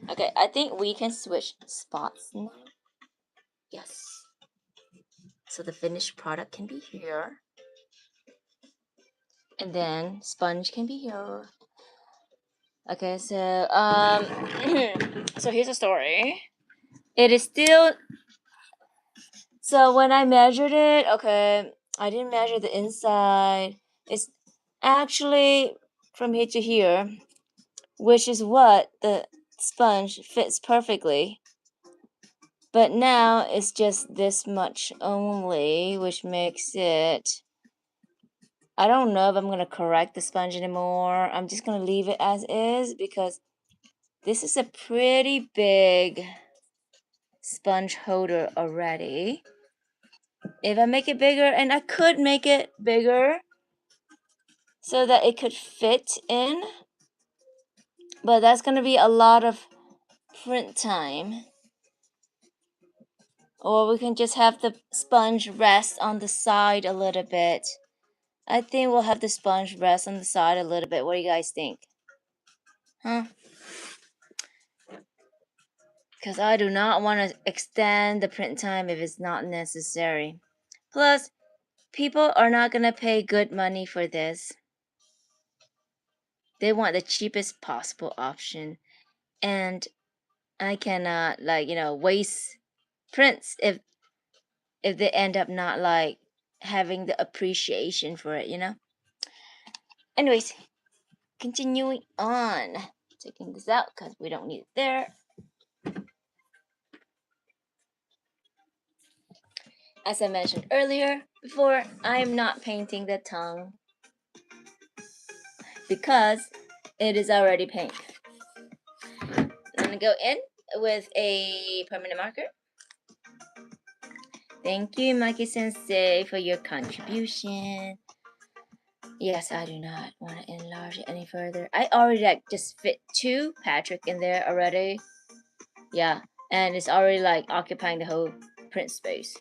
Okay, I think we can switch spots now. Yes. So the finished product can be here. And then sponge can be here. Okay, so so here's a story. It is still, so when I measured it, okay, I didn't measure the inside. It's actually from here to here, which is what the sponge fits perfectly. But now it's just this much only, which makes it, I don't know if I'm going to correct the sponge anymore. I'm just going to leave it as is because this is a pretty big sponge holder already. If I make it bigger, and I could make it bigger so that it could fit in, but that's going to be a lot of print time. Or we can just have the sponge rest on the side a little bit. I think we'll have the sponge rest on the side a little bit. What do you guys think? Huh? Because I do not want to extend the print time if it's not necessary. Plus, people are not going to pay good money for this. They want the cheapest possible option. And I cannot, waste prints if they end up not, having the appreciation for it. Anyways, continuing on. Taking this out because we don't need it there. As I mentioned earlier, before, I'm not painting the tongue because it is already pink. I'm going to go in with a permanent marker. Thank you, Mikey Sensei, for your contribution. Yes, I do not want to enlarge it any further. I already just fit 2 Patrick in there already. Yeah, and it's already occupying the whole print space.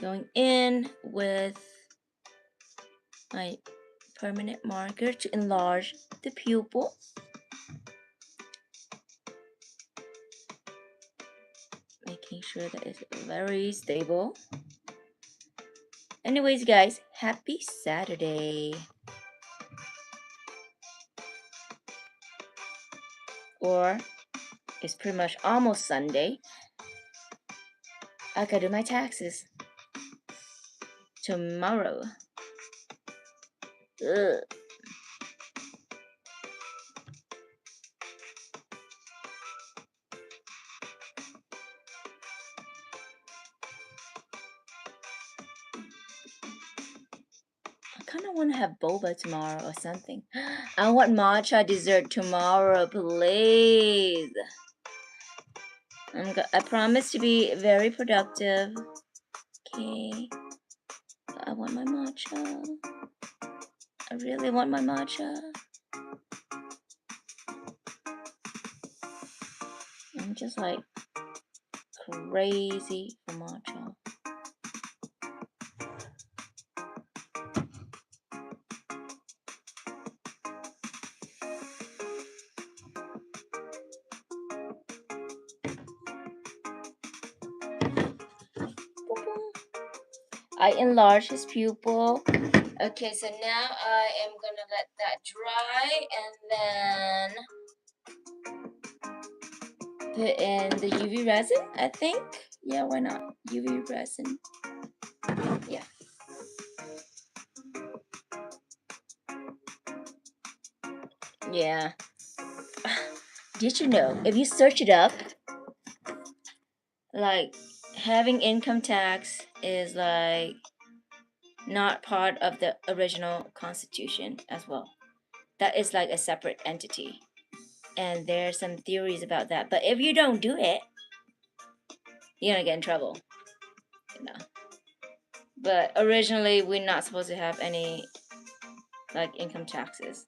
Going in with my permanent marker to enlarge the pupil. Making sure that it's very stable. Anyways, guys, happy Saturday. Or it's pretty much almost Sunday. I gotta do my taxes tomorrow. Ugh. I kind of want to have boba tomorrow or something. I want matcha dessert tomorrow, please. I promise to be very productive. Okay. I want my matcha. I really want my matcha. I'm just like crazy for matcha. I enlarge his pupil. Okay, so now I am gonna let that dry and then put in the UV resin, I think. Yeah, why not? UV resin. Yeah. Yeah. Did you know, if you search it up, like having income tax is like not part of the original constitution as well. That is like a separate entity. And there are some theories about that. But if you don't do it, you're gonna get in trouble. You know. But originally we're not supposed to have any like income taxes.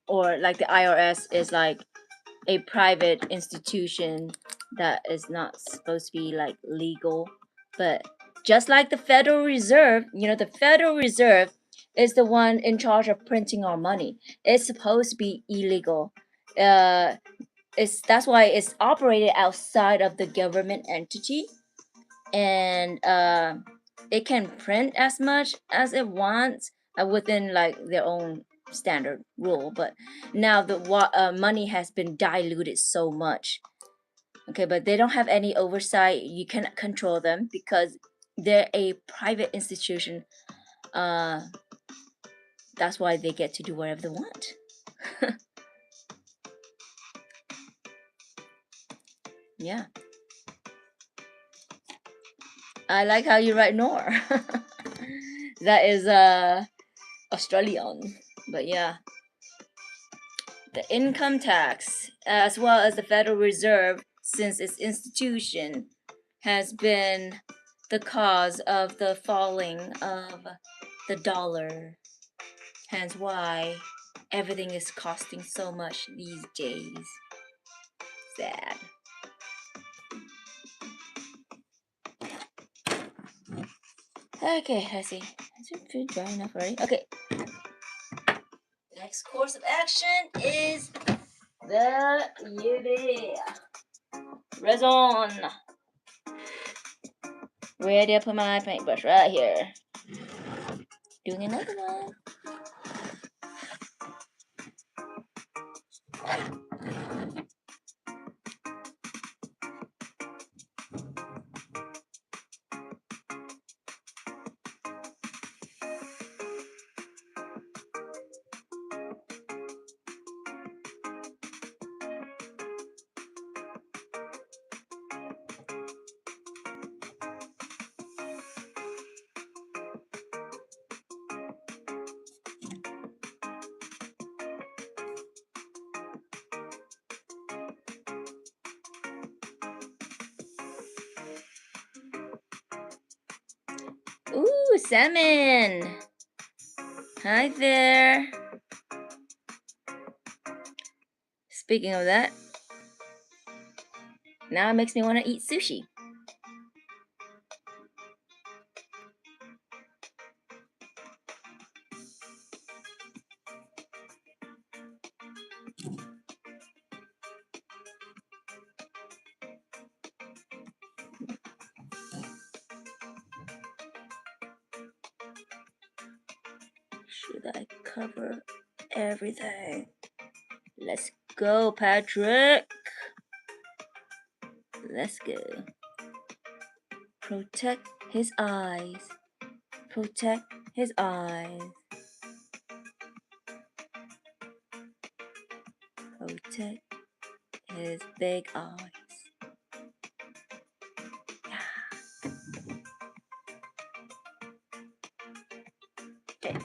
Or like the IRS is like a private institution that is not supposed to be like legal. But just like the Federal Reserve, you know, the Federal Reserve is the one in charge of printing our money. It's supposed to be illegal. That's why it's operated outside of the government entity, and it can print as much as it wants within like their own standard rule. But now the money has been diluted so much. Okay, but they don't have any oversight. You cannot control them because they're a private institution. That's why they get to do whatever they want. Yeah. I like how you write Nor. That is Australian. But yeah. The income tax, as well as the Federal Reserve, since its institution, has been the cause of the falling of the dollar. Hence why everything is costing so much these days. Sad. Okay, let's see. Is your food dry enough already? Okay. Next course of action is the UV resin. Where did I put my paintbrush? Right here. Doing another one. Ooh, salmon. Hi there. Speaking of that, now it makes me want to eat sushi. Should I cover everything? Let's go, Patrick. Let's go. Protect his eyes. Protect his eyes. Protect his big eyes. Okay.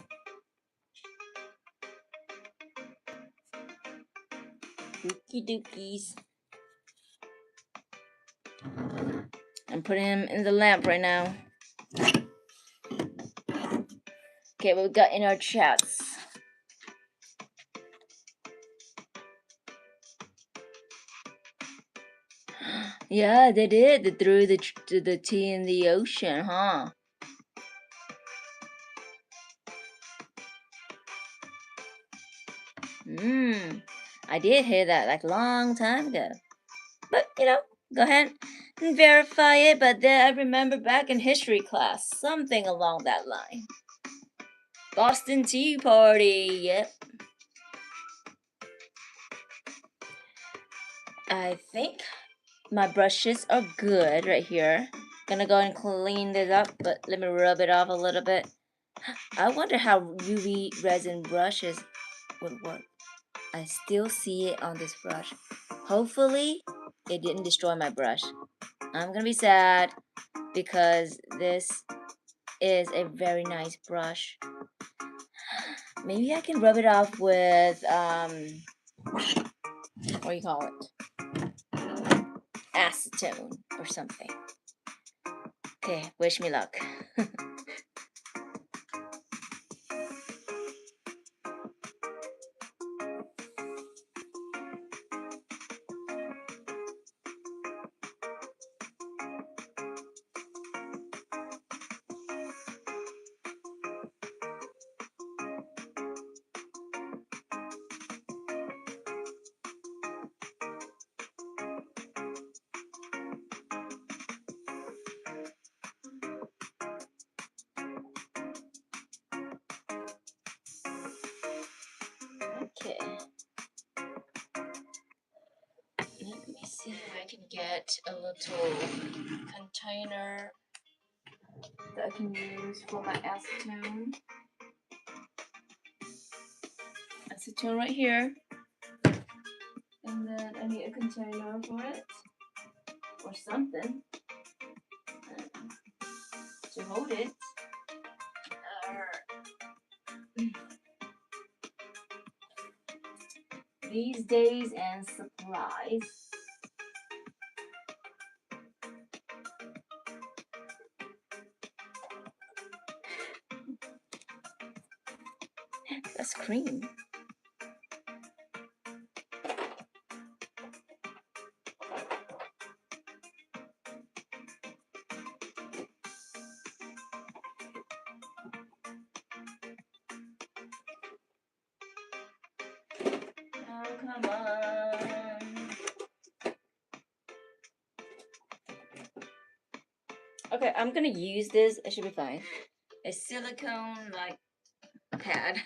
Dookie dookies. I'm putting him in the lamp right now. Okay, what we got in our chats? Yeah, they did. They threw the tea in the ocean, huh? I did hear that like a long time ago. But, go ahead and verify it. But then I remember back in history class, something along that line. Boston Tea Party, yep. I think my brushes are good right here. Gonna go and clean this up, but let me rub it off a little bit. I wonder how UV resin brushes would work. I still see it on this brush. Hopefully, it didn't destroy my brush. I'm gonna be sad because this is a very nice brush. Maybe I can rub it off with, what do you call it? Acetone or something. Okay, wish me luck. Okay. Let me see if I can get a little container that I can use for my acetone. Acetone right here. And then I need a container for it. Or something. To hold it. These days and supplies. That's cream. Oh, come on. Okay, I'm gonna use this. It should be fine. A silicone like pad.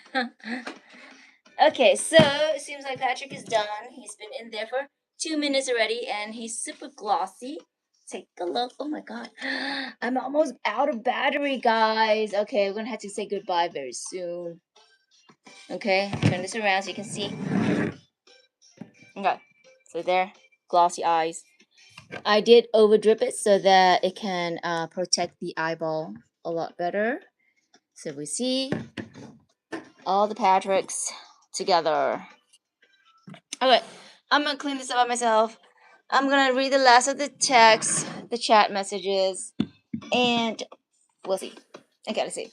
Okay, so it seems like Patrick is done. He's been in there for 2 minutes already, and he's super glossy. Take a look. Oh my god, I'm almost out of battery, guys. Okay, we're gonna have to say goodbye very soon. Okay, turn this around so you can see. Okay, so there, glossy eyes. I did over drip it so that it can protect the eyeball a lot better. So we see all the Patricks together. Okay, I'm gonna clean this up by myself. I'm gonna read the last of the text, the chat messages, and we'll see. I gotta see.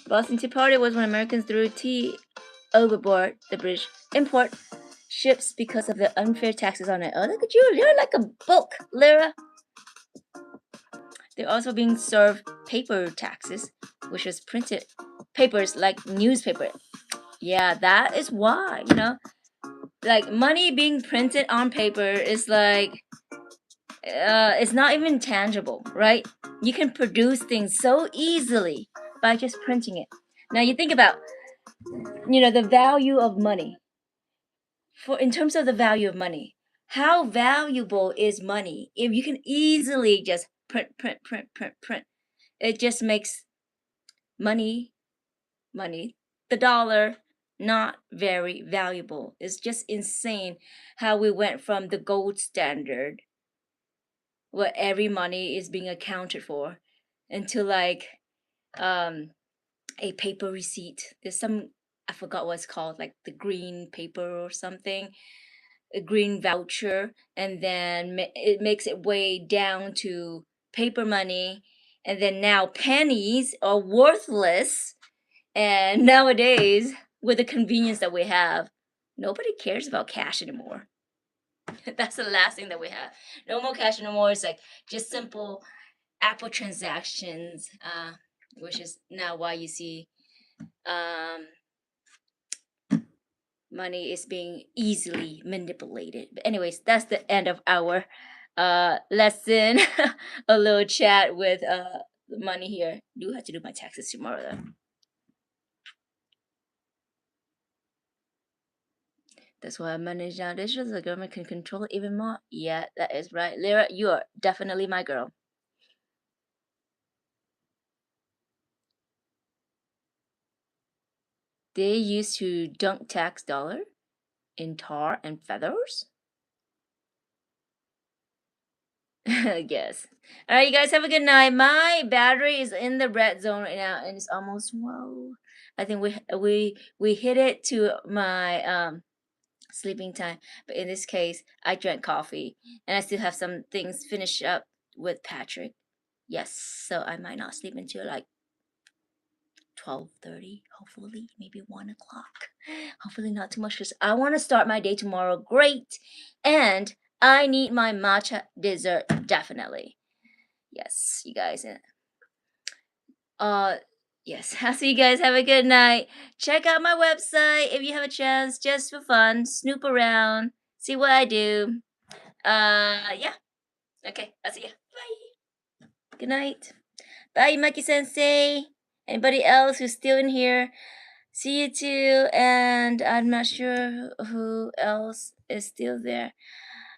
Boston Tea Party was when Americans threw tea overboard the British import ships because of the unfair taxes on it. Oh, look at you! You're like a book, Lyra. They're also being served paper taxes, which was printed papers like newspaper. Yeah, that is why, like money being printed on paper is like, it's not even tangible, right? You can produce things so easily by just printing it. Now you think about the value of money. In terms of the value of money, how valuable is money if you can easily just print, print, print, print, print? It just makes money, money, the dollar, not very valuable. It's just insane how we went from the gold standard, where every money is being accounted for, into like um a paper receipt. There's some, I forgot what it's called, like the green paper or something, a green voucher, and then it makes it way down to paper money, and then now pennies are worthless. And nowadays, with the convenience that we have, nobody cares about cash anymore. That's the last thing that we have. No more cash anymore. It's like just simple Apple transactions, which is now why you see um, money is being easily manipulated. But anyways, that's the end of our lesson. A little chat with money here. Do have to do my taxes tomorrow though. That's why I manage now dishes. The government can control it even more. Yeah, that is right. Lyra, you are definitely my girl. They used to dunk tax dollar in tar and feathers. Yes. All right, you guys have a good night. My battery is in the red zone right now, and it's almost whoa. I think we hit it to my sleeping time. But in this case, I drank coffee, and I still have some things finished up with Patrick. Yes, so I might not sleep until like 12:30, hopefully, maybe 1 o'clock. Hopefully not too much, because I want to start my day tomorrow great, and I need my matcha dessert definitely. Yes, you guys. Uh, yes. I'll see you guys. Have a good night. Check out my website if you have a chance, just for fun. Snoop around, see what I do. Yeah. Okay. I'll see you. Bye. Good night. Bye, Maki Sensei. Anybody else who's still in here? See you too. And I'm not sure who else is still there.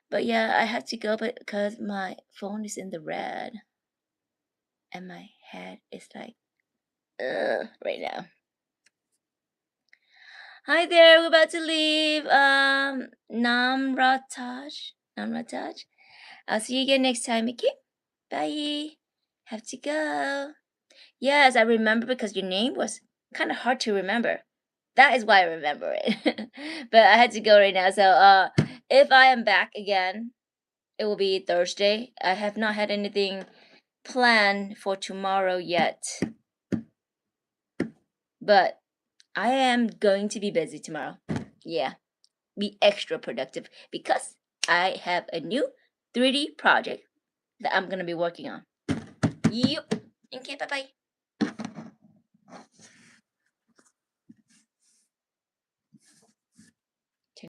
But yeah, I had to go because my phone is in the red. And my head is like, right now. Hi there, we're about to leave. Namrataj. Namrataj. I'll see you again next time, okay? Bye. Have to go. Yes, I remember because your name was kind of hard to remember. That is why I remember it. But I had to go right now. So if I am back again, it will be Thursday. I have not had anything planned for tomorrow yet. But I am going to be busy tomorrow. Yeah. Be extra productive because I have a new 3D project that I'm going to be working on. Yep. Okay, bye-bye.